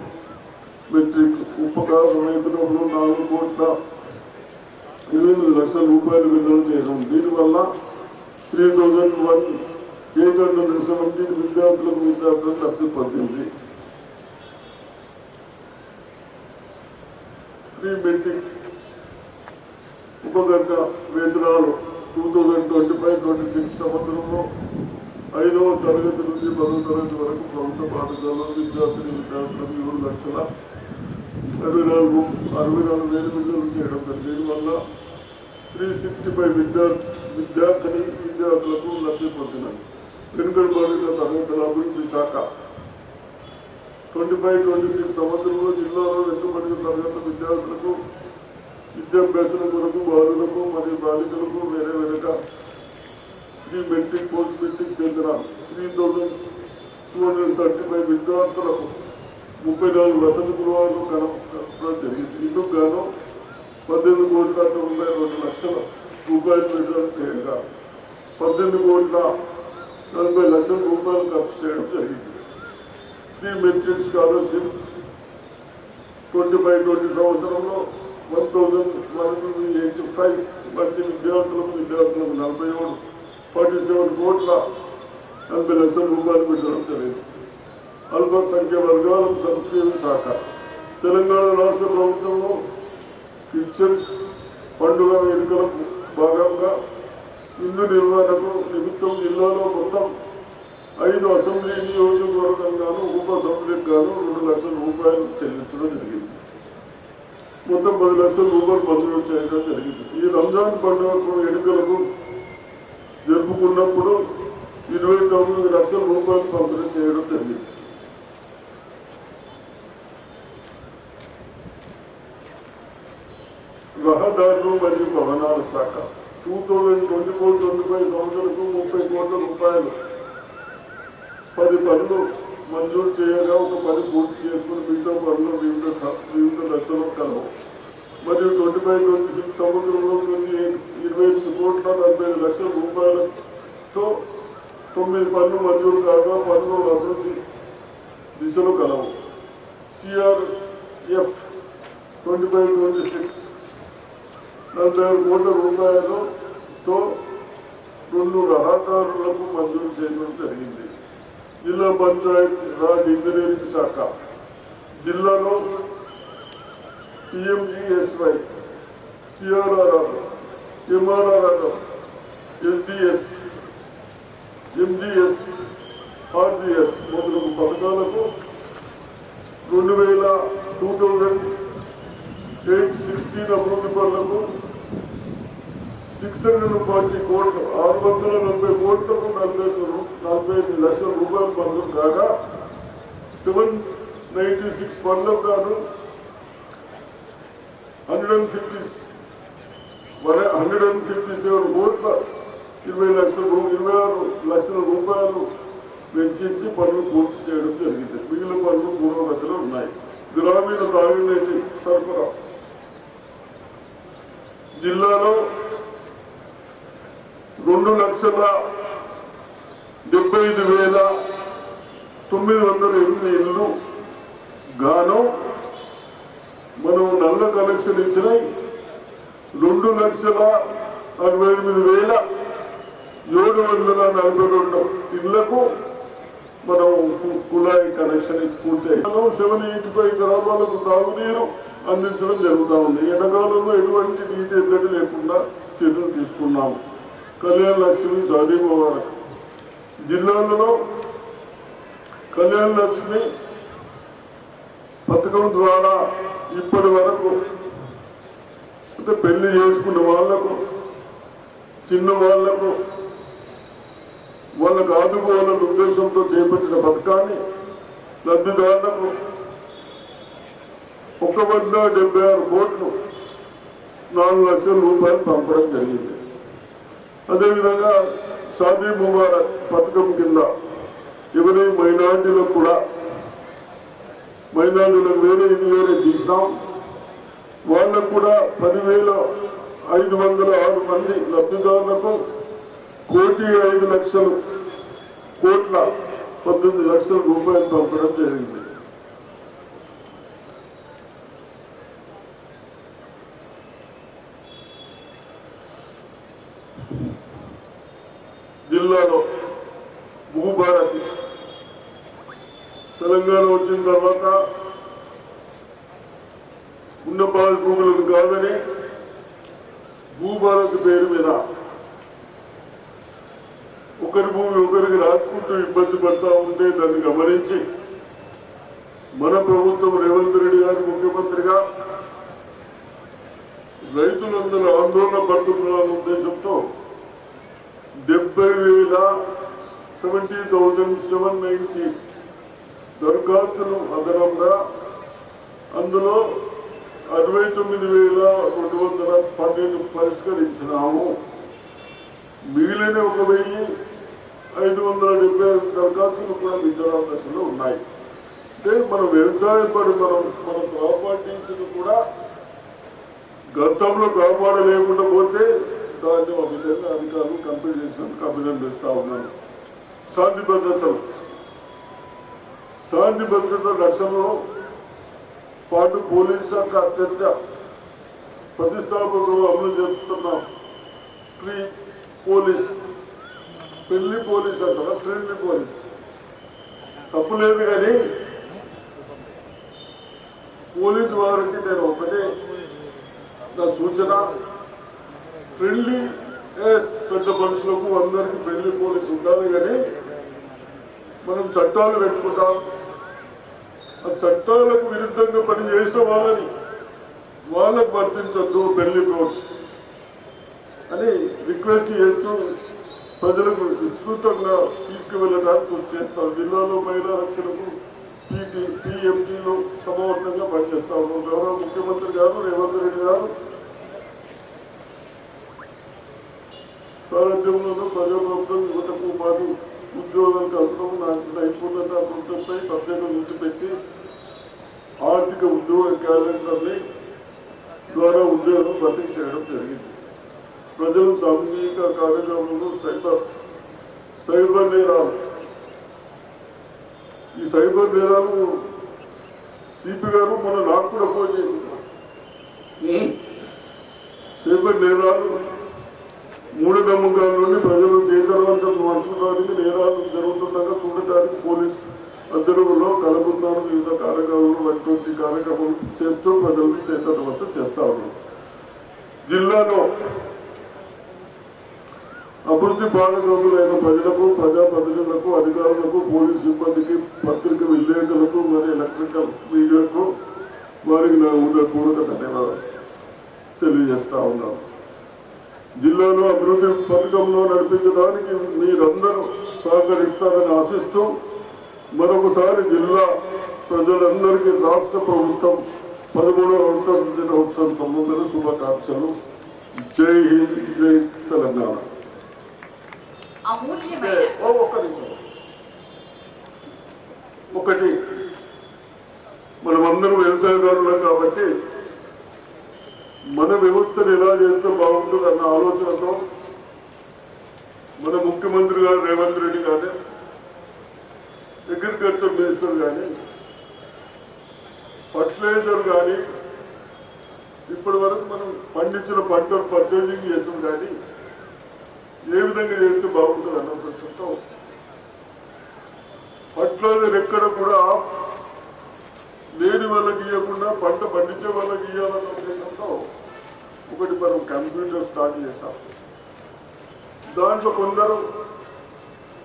మెట్రిక్ ఉపకరణ వేతనంలో 4,28,00,000 రూపాయలు విడుదల చేయడం. దీనివల్ల 3,870 విద్యార్థులకు లబ్ధి పొందింది. ప్రీ మెట్రిక్ ఉపకరణ వేతనాలు 2025-26 సంవత్సరంలో 5వ తరగతి నుండి 10వ తరగతి వరకు ప్రభుత్వ పాఠశాలలో విద్యార్థులకు 7,64,000 విడుదల చేయడం. దీనివల్ల 365 విద్యార్థులకు లబ్ధి పొందినాయి. వెనుకబడిన తరగతుల అభివృద్ధి శాఖ 25-26 సంవత్సరంలో జిల్లాలో వెనుకబడిన తరగతుల విద్యార్థులకు విద్యాభ్యాసం కొరకు బాలులకు మరియు బాలికలకు వేరే ప్రీ మెట్రిక్ పోస్ట్ మెట్రిక్ చెందిన 3,235 విద్యార్థులకు 34 వసతి గృహాలు కలపడం జరిగింది. ఇందుకు గాను 18,92,00,000 రూపాయలు విడుదల చేయగా 18,40,00,000 రూపాయలు ఖర్చు చేయడం జరిగింది. ప్రీ మెట్రిక్ స్కాలర్షిప్ 25-20 సంవత్సరంలో 1,185 మంది విద్యార్థులకు 47,40,00,000 రూపాయలు విడుదల జరిగింది. అల్ప సంఖ్య వర్గాల సంక్షేమ శాఖ తెలంగాణ రాష్ట్ర ప్రభుత్వంలో కిచెన్స్ పండుగ వేడుకలకు భాగంగా ఇందు నిర్వహణకు నిమిత్తం జిల్లాలో మొత్తం 5 అసెంబ్లీ నియోజకవర్గంగాను ఉప అసెంబ్లీకి గాను 2,00,000 రూపాయలు చెల్లించడం జరిగింది. మొత్తం 10,00,000 రూపాయలు మంజూరు చేయడం జరిగింది. ఈ రంజాన్ పండుగకు ఎన్నికలకు జరుపుకున్నప్పుడు 29,00,000 రూపాయలు పంపిణీ చేయడం జరిగింది. రహదారులు మరియు భవనాల శాఖ 2024-25 సంవత్సరంకు 30 కోట్ల రూపాయలు 10 పనులు మంజూరు చేయగా ఒక పని పూర్తి చేసుకుని మిగతా పనులు వివిధ దశలో కలవు. మరియు 25-26 సంవత్సరంలో 28,40,00,000 రూపాయలతో 9 పనులు మంజూరు కాగా పనులు అభివృద్ధి దిశలో కలవు. CRF 25-26 40,000 కోట్ల రూపాయలతో 2 రహదారులకు మంజూరు చేయడం జరిగింది. జిల్లా పంచాయత్ రాజ్ ఇంజనీరింగ్ శాఖ జిల్లాలో PMGSY, CRRR, MRRR, SDS, MGS, RGS మొదలగు పథకాలకు 2,816 అభివృద్ధి పనులకు 640 కోట్లు 640 కోట్లకు 45 లక్షల రూపాయలు మంజూరు కాగా 796 పనులకు గాను 157 కోట్ల 26 లక్షల రూపాయలు వెచ్చించి పనులు పూర్తి చేయడం జరిగింది. మిగిలిన పనులు పురోగతిలో ఉన్నాయి. గ్రామీణ తాగునీటి సరఫరా జిల్లాలో 2,75,908 ఇళ్ళు గాను మనం నల్ల కనెక్షన్ ఇచ్చినాయి 2,68,742 ఇళ్లకు మనం కుళాయి కనెక్షన్ పూర్తయి 785 గ్రామాలకు తాగునీరు అందించడం జరుగుతూ ఉంది. ఎండాకాలంలో ఎటువంటి నీటి ఎద్దడి లేకుండా చర్యలు తీసుకున్నాము. కళ్యాణ లక్ష్మి షాదీ ముబారక్ జిల్లాలలో కళ్యాణ లక్ష్మి పథకం ద్వారా ఇప్పటి వరకు అంటే పెళ్లి చేసుకున్న వాళ్లకు చిన్న వాళ్లకు వాళ్ళకు ఆదుకోవాలన్న ఉద్దేశంతో చేపట్టిన పథకాన్ని లబ్ధిదారులకు 176 కోట్లు 4 లక్షల రూపాయలు పంపడం జరిగింది. అదేవిధంగా షాదీ ముబారక్ పథకం కింద ఎవరి మైనార్టీలకు కూడా మైనార్టీలకు వేరే తీసినాం. వాళ్ళకు కూడా 10,506 మంది లబ్ధిదారులకు 1,05,00,00,18 లక్షల రూపాయలు పంపడం జరిగింది. జిల్లాలో భూభారతి తెలంగాణ వచ్చిన తర్వాత ఉన్న భూములను కాదని భూభారతి పేరు మీద ఒకరి భూమి ఒకరికి రాసుకుంటూ ఇబ్బంది పడతా ఉంటే దాన్ని గమనించి మన ప్రభుత్వం రేవంత్ రెడ్డి గారు ముఖ్యమంత్రిగా రైతులందరూ ఆందోళన పడుతున్న ఉద్దేశంతో 70,70,790 దరఖాస్తులు అదనంగా అందులో 69,212 పరిష్కరించినాము. మిగిలిన 1,570 దరఖాస్తులు కూడా విచారణ దశలో ఉన్నాయి. అంటే మన వ్యవసాయపడి మన ప్రాపర్టీస్ కూడా గతంలో కాపాడలేకుండా పోతే దాన్ని ఒక విధంగా అధికారులు కంప్లీట్ చేసినందుకు అభినందిస్తా ఉన్నాను. శాంతి భద్రత రక్షణలో పాటు పోలీస్ శాఖ అత్యంత ప్రతిష్టాపకులు అమలు చేస్తున్నాం. ఫ్రీ పోలీస్, పెళ్లి పోలీస్ అంటారా, ఫ్రెండ్లీ పోలీస్ తప్పులేదు. కానీ పోలీసు వారికి నేను ఒకటే నా సూచన, ఫ్రెండ్లీ పెద్ద మనుషులకు అందరికీ ఫ్రెండ్లీ పోలీసు ఉండాలి. కానీ మనం చట్టాలు పెట్టుకుంటాం, ఆ చట్టాలకు విరుద్ధంగా పని చేసిన వాళ్ళకు వర్తించద్దు పెళ్లి కోర్టు అని రిక్వెస్ట్ చేస్తూ ప్రజలకు విస్తృతంగా తీసుకువెళ్ళడానికి కృషి చేస్తాం. జిల్లాలో మహిళా రక్షణకు PMTలో సమవర్తంగా పనిచేస్తా ఉన్నాం. గౌరవ ముఖ్యమంత్రి గారు రేవంత్ రెడ్డి గారు సారథ్యంలోనూ ప్రజాప్రభుత్వం యువతకు ఉపాధి ఉద్యోగాలు కల్పడం, నైపుణ్యత అభివృద్ధిపై ప్రత్యేక దృష్టి పెట్టి ఆర్థిక ఉద్యోగ క్యాలెండర్ని ద్వారా ఉద్యోగం భర్తీ చేయడం జరిగింది. ప్రజలు సామూహిక కార్యక్రమంలో సైబర్ నేరాలు, ఈ సైబర్ నేరాలు సిపి గారు నాకు కూడా ఫోన్ చేసింది. సైబర్ నేరాలు మూఢనమ్మకాల నుండి ప్రజలు చైతన్యవంతం మనుషులకి నేరాలు జరుగుతుండగా చూడటానికి పోలీస్ అద్దరులో కలబున్నారు వివిధ కార్యక్రమాలు వంటి కార్యక్రమాలు చేస్తూ ప్రజలను చైతన్యవంతం చేస్తా ఉన్నారు. జిల్లాలో అభివృద్ధి భాగస్వాములైన ప్రజలకు, ప్రజాప్రతినిధులకు, అధికారులకు, పోలీసు సిబ్బందికి, పత్రిక విలేకరులకు, మరి ఎలక్ట్రికల్ మీడియాకు వారికి నా పూర్వక ధన్యవాదాలు తెలియజేస్తా ఉన్నాను. జిల్లాలో అభివృద్ధి పథకంలో నడిపించడానికి మీరందరూ సహకరిస్తారని ఆశిస్తూ మరొకసారి జిల్లా ప్రజలందరికీ రాష్ట్ర ప్రభుత్వం 13వ గణతంత్ర దినోత్సవం సంబంధించిన శుభాకాంక్షలు. జై హింద్, జై తెలంగాణ. ఒకటి, మనమందరం వ్యవసాయదారులం కాబట్టి మన వ్యవస్థను ఎలా చేస్తే బాగుంటుంది అన్న ఆలోచనతో మన ముఖ్యమంత్రి గారు రేవంత్ రెడ్డి కానీ అగ్రికల్చర్ మినిస్టర్ కానీ ఫర్టిలైజర్ కానీ ఇప్పటి వరకు మనం పండించిన పంటలు పర్చేజింగ్ చేసాం కానీ ఏ విధంగా చేస్తే బాగుంటుంది అన్న ఉద్దేశంతో ఫర్టిలైజర్ ఎక్కడ కూడా లేని వాళ్ళకి ఇవ్వకుండా పంట పండించే వాళ్ళకి ఇవ్వాలన్న ఉద్దేశంతో ఒకటి మనం కంప్యూటర్ స్టార్ట్ చేశాం. దాంట్లో కొందరు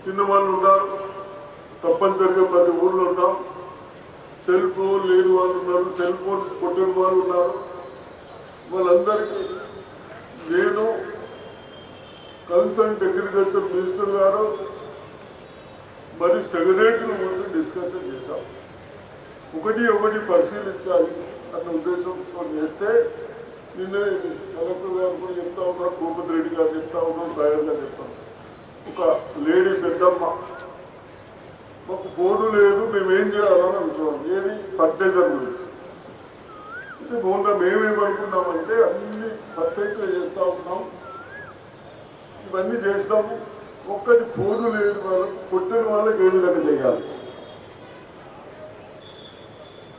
చిన్న వాళ్ళు ఉన్నారు, తప్పనిసరిగా ప్రతి ఊళ్ళో ఉన్నాం. సెల్ ఫోన్ లేని వాళ్ళు ఉన్నారు, సెల్ ఫోన్ కొట్టిన వాళ్ళు ఉన్నారు. వాళ్ళందరికీ నేను కన్సల్ట్ అగ్రికల్చర్ మినిస్టర్ గారు మరి సెక్రటరీల కోసం డిస్కషన్ చేశాం. ఒకటి పరిశీలించాలి అన్న ఉద్దేశంతో చేస్తే నిన్న కలెక్టర్ గారు కూడా చెప్తా ఉన్నారు, భూపతి రెడ్డి గారు చెప్తా ఉన్నారు, సాయర్ గారు చెప్తాం. ఒక లేడీ పెద్దమ్మ మాకు ఫోను లేదు, మేమేం చేయాలని అనుకున్నాం. ఏది ఫర్టిలైజర్ గురించి. అంటే మొన్న మేమేమనుకున్నామంటే అన్ని పర్ఫెక్ట్గా చేస్తూ ఉన్నాం, ఇవన్నీ చేస్తాము. ఒక్కటి ఫోను లేని వాళ్ళకి కొట్టిన వాళ్ళకి ఏ విధంగా చేయాలి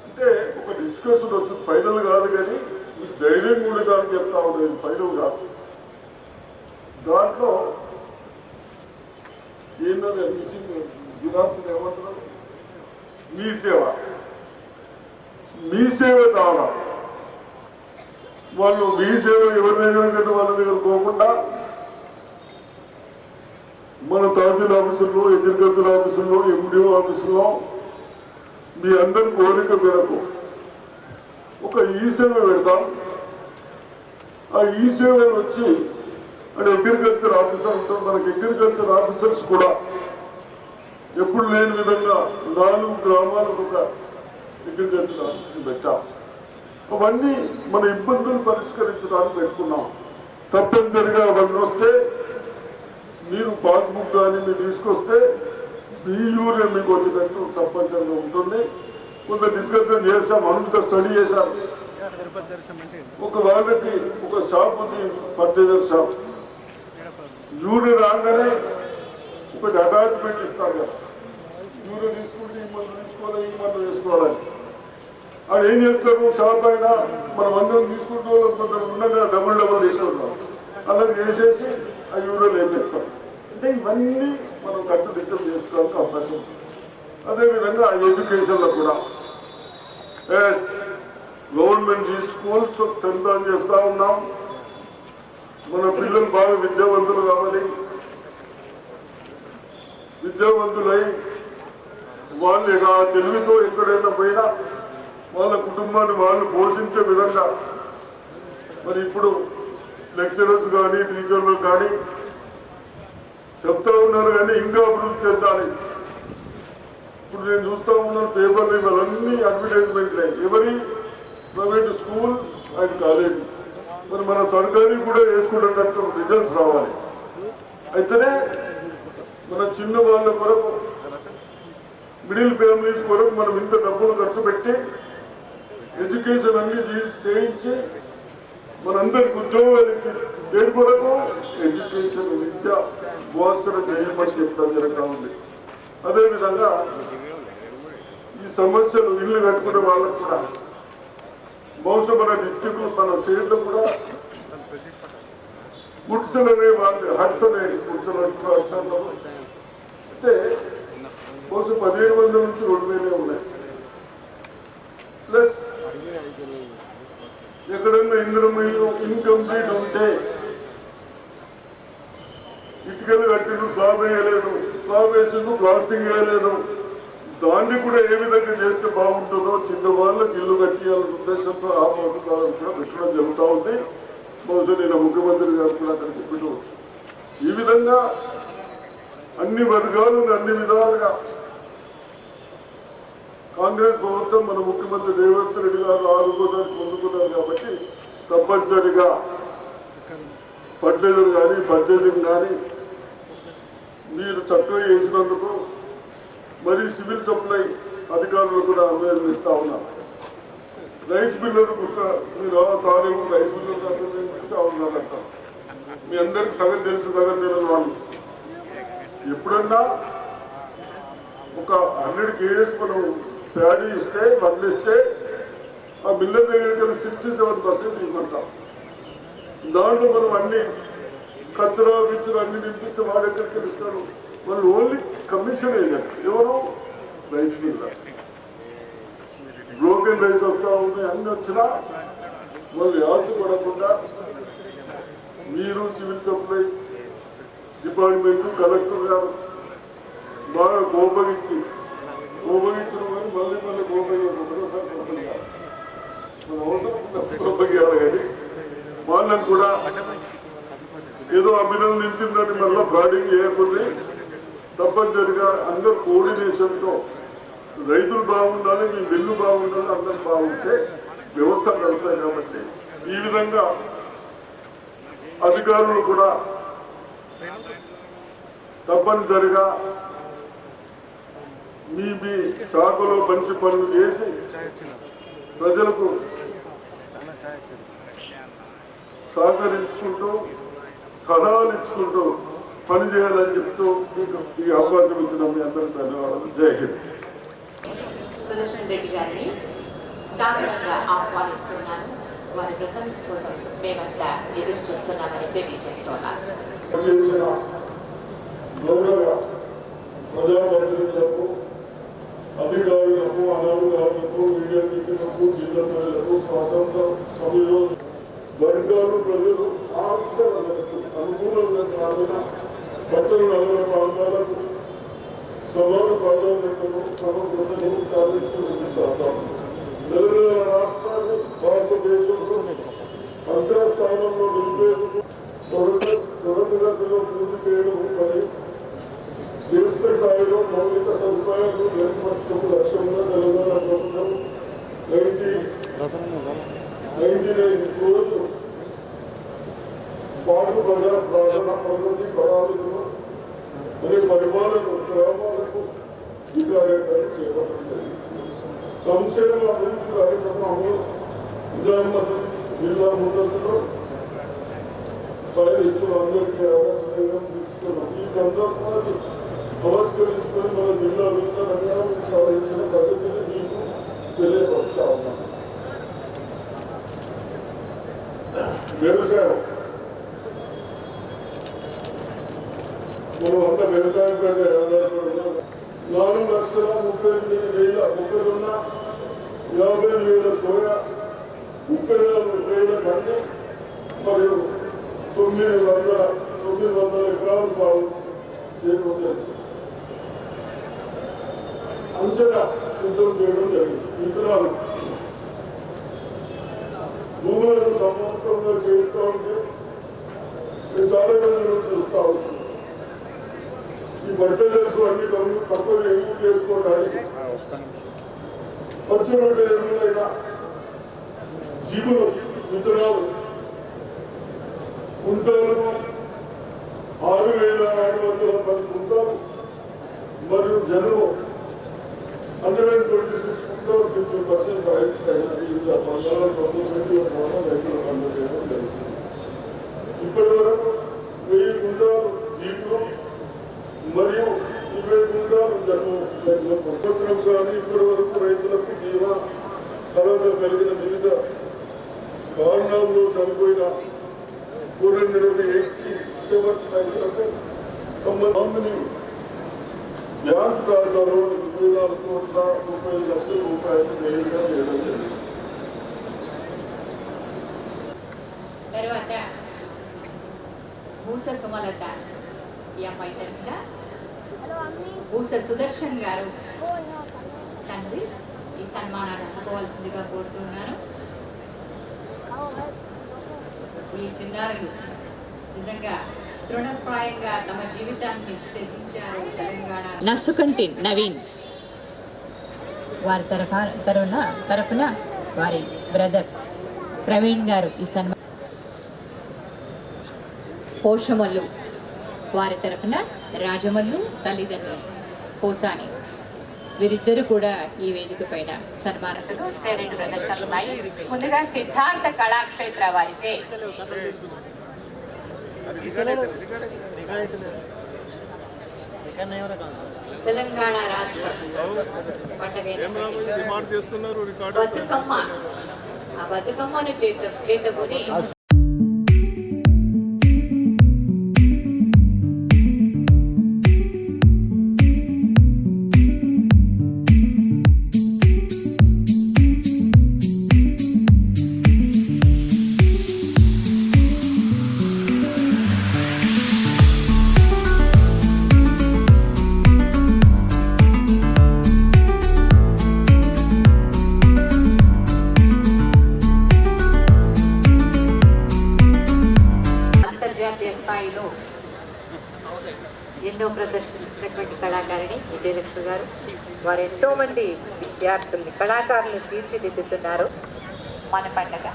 అంటే ఒక డిస్కషన్ వచ్చింది. ఫైనల్ కాదు కానీ మీకు ధైర్యం ఉండడానికి చెప్తా ఉండేది, ఫైనల్ కాదు. దాంట్లో ఏంటంటే జిరాక్స్ ఏమంటారు, మీ సేవ ద్వారా వాళ్ళు మీ సేవ ఎవరి దగ్గర కంటే వాళ్ళ దగ్గర పోకుండా మన తహసీల్ ఆఫీసుల్లో, అగ్రికల్చర్ ఆఫీసుల్లో, ఎండిఓ ఆఫీసుల్లో మీ అందరి కోరిక మేరకు ఒక ఈ సేవ పెడతాం. ఆ ఈ సేవలు వచ్చి అంటే అగ్రికల్చర్ ఆఫీసర్ ఉంటారు. మనకి అగ్రికల్చర్ ఆఫీసర్స్ కూడా ఎప్పుడు లేని విధంగా 4 గ్రామాలకు ఒక అగ్రికల్చర్ ఆఫీస్ని పెట్టాం. అవన్నీ మన ఇబ్బందులు పరిష్కరించడానికి పెట్టుకున్నాం. తప్పనిసరిగా అవన్నీ వస్తే మీరు పాస్బుక్ కానీ మీరు తీసుకొస్తే ఈ యూరియా మీకు వచ్చినట్టు తప్పనిసరిగా ఉంటుంది. కొంత డిస్కషన్ చేశాం, అంత స్టడీ చేశాం. ఒక వాళ్ళకి ఒక షాప్ ఉంది, ఫర్టిలైజర్ షాప్. యూరియా రాగానే ఒకటి అటాచ్మెంట్ ఇస్తారు కదా, యూరియా తీసుకుంటే ఈ మందు తీసుకోవాలి, ఈ మందు వేసుకోవాలని. అది ఏం చేస్తారు, షాప్ అయినా మనం అందరం తీసుకుంటూ కొందరు ఉండగా డబుల్ తీసుకుంటాం. అలాగే వేసేసి ఆ యూరియా వేపిస్తాం. అంటే ఇవన్నీ మనం కట్టుదిట్టం చేసుకోవడానికి అవకాశం ఉంటుంది. అదేవిధంగా ఎడ్యుకేషన్లో కూడా గవర్నమెంట్ స్కూల్స్ స్ట్రెంగ్ చేస్తూ ఉన్నాం. మన పిల్లలు బాగా విద్యావంతులు కావాలి. విద్యావంతులై వాళ్ళు ఇక తెలుగుతో ఎక్కడైనా పోయినా వాళ్ళ కుటుంబాన్ని వాళ్ళు పోషించే విధంగా మరి ఇప్పుడు లెక్చరర్స్ కానీ టీచర్లు కానీ చెప్తా ఉన్నారు. కానీ ఇంకా అభివృద్ధి చెందాలి. ఇప్పుడు నేను చూస్తూ ఉన్నాను పేపర్లు, ఇవన్నీ అడ్వర్టైజ్మెంట్లే. ఎవరి ప్రైవేట్ స్కూల్ అండ్ కాలేజీ మరి మన సర్కారీ కూడా వేసుకునేటట్టు రిజల్ట్స్ రావాలి. అయితేనే మన చిన్న వాళ్ళ కొరకు, మిడిల్ ఫ్యామిలీస్ కొరకు మనం ఇంత డబ్బులు ఖర్చు పెట్టి ఎడ్యుకేషన్ అన్ని చేయించి మనందరికి ఉద్యోగాలు ఇచ్చి దేని కొరకు ఎడ్యుకేషన్ విద్య బోధన చేయమని చెప్పడం జరుగుతూ ఉంది. అదేవిధంగా ఈ సమస్యలు ఇల్లు కట్టుకునే వాళ్ళకు కూడా బహుశా మన డిస్ట్రిక్ట్ మన స్టేట్లో కూడా గుడ్సలు అనే వాళ్ళు హట్స్ అనేది గుడ్సలు అంటే బహుశా 1500 నుంచి 2000 ఉన్నాయి. ప్లస్ ఎక్కడన్నా ఇంద్రమీలు ఇన్కంప్లీట్ ఉంటే ఇటుకలు కట్టిండు, స్లాబ్ వేయలేదు, స్లాబ్ వేసిండు, ప్లాస్టింగ్ వేయలేదు. దాన్ని కూడా ఏ విధంగా చేస్తే బాగుంటుందో చిన్న వాళ్ళకి ఇల్లు కట్టియాలనే ఉద్దేశంతో ఆ పథకాలను కూడా పెట్టడం జరుగుతూ ఉంది. బహుశా నేను ముఖ్యమంత్రి గారు కూడా అక్కడ చెప్పిన ఈ విధంగా అన్ని వర్గాలను అన్ని విధాలుగా కాంగ్రెస్ ప్రభుత్వం మన ముఖ్యమంత్రి రేవంత్ రెడ్డి గారు ఆదుకోవడానికి ముందుకున్నారు. కాబట్టి తప్పనిసరిగా ఫర్టిలైజర్ కానీ పర్చేజింగ్ కానీ మీరు చక్కగా చేసినందుకు మరి సివిల్ సప్లై అధికారులు కూడా అభినందిస్తూ ఉన్నారు. రైస్ మిల్లర్లకు మీరు సారీ రైస్ మిల్లర్ ఉన్నారంటారు. మీ అందరికి సగం తెలుసు, సగం తెలియని వాళ్ళు ఎప్పుడన్నా ఒక 100 kgs మనం ప్యాడీ ఇస్తే వదిలిస్తే ఆ మిల్లర్ దగ్గరికి 67% ఇవ్వమంటాం. దాంట్లో మనం అన్ని కచ్చరా విచ్చులు అన్ని నింపిస్తే వాడు ఎక్కడికి ఇస్తారు. వాళ్ళు ఓన్లీ కమిషన్ ఏజెంట్. ఎవరు? Rice Miller. బ్రోకెన్ రైస్ వస్తూ ఉన్నాయి, అన్ని వచ్చినా వాళ్ళు యాస పడకుండా మీరు సివిల్ సప్లై డిపార్ట్మెంట్ కలెక్టర్ గారు బాగా కోపగించిన కానీ మళ్ళీ కోపగించాలి. మన అవసరం కోపగించాలి. కానీ వాళ్ళని కూడా ఏదో అభినందించిందని మళ్ళీ ఫ్రాడింగ్ చేయకపోతే తప్పనిసరిగా అందరు కోఆర్డినేషన్తో రైతులు బాగుండాలి, మీ బిల్లు బాగుండాలి, అందరు బాగుంటే వ్యవస్థ కలుగుతాయి. కాబట్టి ఈ విధంగా అధికారులు కూడా తప్పనిసరిగా మీ శాఖలో మంచి పనులు చేసి ప్రజలకు సహకరించుకుంటూ సలహాలు ఇచ్చుకుంటూ పనిచేయాలని చెప్తూ మీకు ఈ అవకాశం ఇచ్చిన మీ అందరికీ ధన్యవాదాలు. జై హింద్. సుదర్శన్ రెడ్డి గారిని సాధారణంగా ఆహ్వానిస్తున్నాను. వారి ప్రసంగం కోసం మేమంతా ఎదురు చూస్తున్నామని తెలియజేస్తున్నాను. చేసిన గౌరవ ప్రజాప్రతినిధులకు, అధికారులకు, అనధికారులకు, మీడియా మిత్రులకు, జిల్లా ప్రజలకు, స్వతంత్ర సభ్యులు, వర్గాలు, ప్రజలు ఆ విషయాలకు అనుకూలంగా రాసిన పట్టణ నగర ప్రాంతాలకు సమాన ప్రాధాన్యతను సమగ్రతను సాధించిన తెలంగాణ రాష్ట్రాన్ని భారతదేశంలో అగ్రస్థానంలో నిలిపేందుకు త్వరితగతిలో పూర్తి చేయడం మరియు శ్రేష్ఠ స్థాయిలో మౌలిక సదుపాయాలు ఏర్పరచడం లక్ష్యంగా తెలంగాణ ప్రభుత్వం 1999 రోజు పాటు ప్రజా ప్రార్థన ప్రగతి ప్రణాళికలు మరియు పరిపాలన గ్రామాలకు ఈ కార్యక్రమం చేపట్టింది. సంక్షేమ అభివృద్ధి కార్యక్రమం అమలు నిజామాబాద్ జిల్లా ముందస్తులో పర్యటిస్తున్న అందరికీ అవసరంగా తీసుకున్నాం. ఈ సందర్భాన్ని నమస్కరించుకొని మన జిల్లా వివిధ రంగాలకు సాధించిన పద్ధతిని మీకు తెలియపరుస్తా ఉన్నాం. వ్యవసాయం మనం అంతా వ్యవసాయంపై ఆధారపడి ఉన్నాం. 4,38,000 మొక్కజొన్న, 50,000 సోయా, 34,000 కంది మరియు 900 ఎకరాలు సాగు చేయబోతుంది. అంచనా సిద్ధం చేయడం జరిగింది. విత్తనాలు భూములను సమర్థంగా చేస్తూ ఉంటే చాలా మంది చూస్తూ ఉంటుంది. ఈ ఫర్టిలైజర్స్ అన్ని తక్కువ ఎరువు చేసుకోవడానికి పచ్చి రొట్టె ఎరువులైనా జీవులు విత్తనాలు కుంటాలు 6,510 కుంటాలు మరియు జనులు 126 కుంటాలు 50% రైతులు అందజేయడం జరుగుతుంది. ఇప్పటి వరకు 1000 కుంటాలు జీవులు మరియు 20 కుంటాలు జనులు సంవత్సరం కానీ ఇప్పటి వరకు రైతులకు బీమా తర్వాత కలిగిన వివిధ కారణాల్లో చనిపోయిన 487 రైతులకు 90 బ్యాంకు ఖాతాలో 24,30 లక్షల రూపాయలు నేరుగా వేయడం జరిగింది. తర్వాత భూస సుమలత ఈ అమ్మాయి తరఫున భూస సుదర్శన్ గారు తండ్రి ఈ సన్మానాన్ని అందుకోవాల్సిందిగా కోరుతున్నాను. ఈ చిన్నారులు నిజంగా తృణప్రాయంగా తమ జీవితాన్ని త్యజించారు. తెలంగాణ నసుకంటి నవీన్ వారి తరఫున వారి బ్రదర్ ప్రవీణ్ గారు ఈ సన్మానం. పోషమల్లు వారి తరఫున రాజమల్లు తల్లిదండ్రులు పోసాని వీరిద్దరు కూడా ఈ వేదిక పైన సన్మానాలు 2 ప్రదర్శనలు ఉన్నాయి. ముందుగా సిద్ధార్థ కళాక్షేత్ర వారిచే తెలంగాణ రాష్ట్ర డిమాండ్ చేస్తున్నారు రికార్డు బతుకమ్మ, ఆ బతుకమ్మను చేతబుని స్థాయిలో ఎన్నో ప్రదర్శించినటువంటి కళాకారిణి విజయలక్ష్మి గారు. వారు ఎంతో మంది విద్యార్థుల్ని కళాకారులు తీర్చిదిద్దుతున్నారు. మన పండగ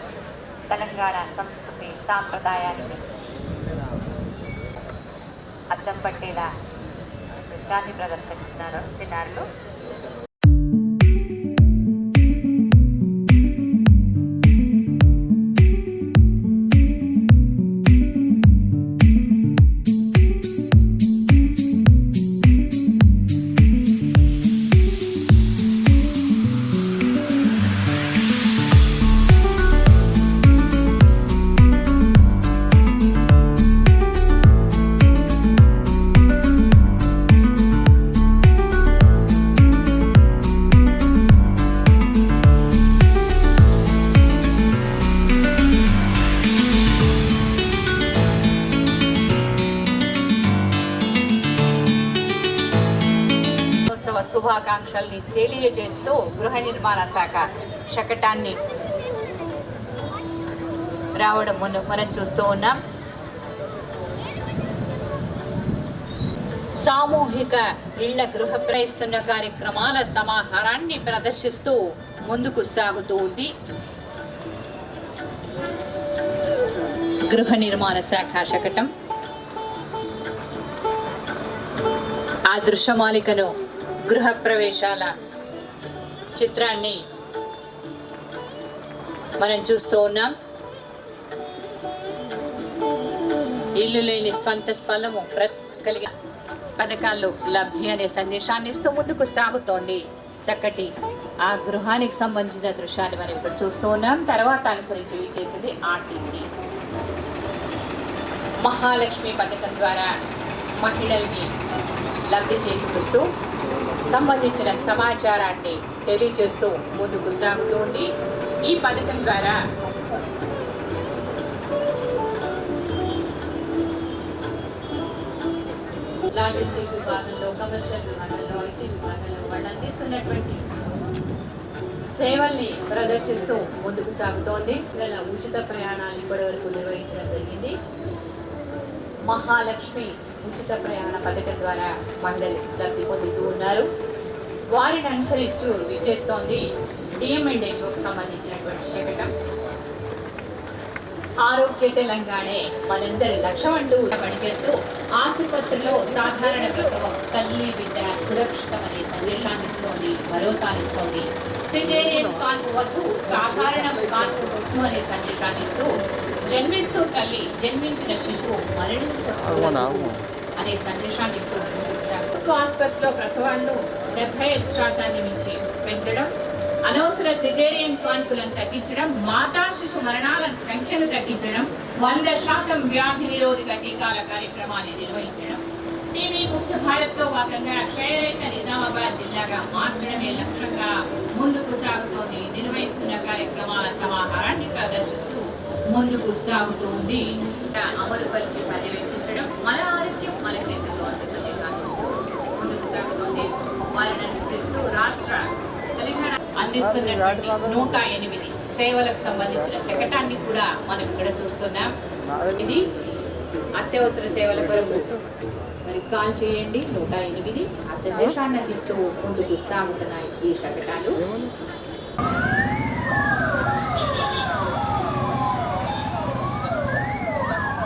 తెలంగాణ సంస్కృతి సాంప్రదాయాన్ని అద్దం పట్టేలా నృత్యాన్ని ప్రదర్శిస్తున్నారు చిన్నారులు. శుభాకాంక్షల్ని తెలియజేస్తూ గృహ నిర్మాణ శాఖ శకటాన్ని రావడం మనం చూస్తూ ఉన్నాం. సామూహిక ఇళ్ల గృహ ప్రయత్న కార్యక్రమాల సమాహారాన్ని ప్రదర్శిస్తూ ముందుకు సాగుతూ ఉంది గృహ నిర్మాణ శాఖ శకటం. ఆ దృశ్యమాలికను గృహ ప్రవేశాల చిత్రాన్ని మనం చూస్తూ ఉన్నాం. ఇల్లు లేని స్వంత స్థలము కలిగి పథకాల్లో లబ్ధి అనే సందేశాన్ని ఇస్తూ ముందుకు సాగుతోంది చక్కటి ఆ గృహానికి సంబంధించిన దృశ్యాన్ని మనం ఇప్పుడు చూస్తూ ఉన్నాం. తర్వాత అనుసరించి చేసింది ఆర్టీసీ మహాలక్ష్మి పథకం ద్వారా మహిళల్ని లబ్ధి చేకూరుస్తూ సంబంధించిన సమాచారాన్ని తెలియజేస్తూ ముందుకు సాగుతుంది. ఈ పథకం ద్వారా లాజిస్టిక్ విభాగంలో, కమర్షియల్ విభాగంలో, ఐటీ విభాగంలో వాళ్ళు అందిస్తున్నటువంటి సేవల్ని ప్రదర్శిస్తూ ముందుకు సాగుతోంది. గల ఉచిత ప్రయాణాలు ఇప్పటి వరకు నిర్వహించడం జరిగింది. మహాలక్ష్మి ఉచిత ప్రయాణ పథకం ద్వారా మహిళలు లబ్ధి పొందుతూ ఉన్నారు. వారిని అనుసరిస్తూ విచ్చేస్తోంది డిఎంఎండ్హెచ్ఓకి సంబంధించినటువంటి శకటం. ఆరోగ్య తెలంగాణే మనందరి లక్ష్యం అంటూ పనిచేస్తూ ఆసుపత్రిలో సాధారణ ప్రసవం తల్లి బిడ్డ సురక్షితమనే సందేశాన్ని ఇస్తోంది, భరోసానిస్తోంది. సిజేరియన్ కాన్పు వద్దు, సాధారణ కాన్పు వద్దు అనే సందేశాన్ని ఇస్తూ జన్మిస్తూ తల్లి జన్మించిన శిశువు మరణించకూడదు అనే సందేశాన్ని ఇస్తూ ప్రభుత్వ ఆసుపత్రిలో ప్రసవాలను 75% మించి పెంచడం, అనవసర సిజేరియన్ కాన్పులను తగ్గించడం, మాతా శిశు మరణాల సంఖ్యను తగ్గించడం, 100% వ్యాధి నిరోధక టీకాల కార్యక్రమాన్ని నిర్వహించడం, టీబీ ముక్త భారత్లో భాగంగా క్షయరహిత నిజామాబాద్ జిల్లాగా మార్చడమే లక్ష్యంగా ముందుకు సాగుతోంది. నిర్వహిస్తున్న కార్యక్రమాల సమాహారాన్ని ప్రదర్శిస్తూ ముందుకు సాగుతూ ఉంది. అమలుపరిచి పర్యవేక్షించడం, మన ఆరోగ్యం మన చేతుల్లో అంటూ సందేశాన్ని ముందుకు సాగుతోంది. వారిని అనుసరిస్తూ రాష్ట్ర తెలంగాణ అందిస్తున్నటువంటి 108 సేవలకు సంబంధించిన శకటాన్ని కూడా మనం ఇక్కడ చూస్తున్నాం. ఇది అత్యవసర సేవల కొరకు మరి కాల్ చేయండి 108 ఆ సందేశాన్ని అందిస్తూ ముందుకు సాగుతున్నాయి ఈ శకటాలు.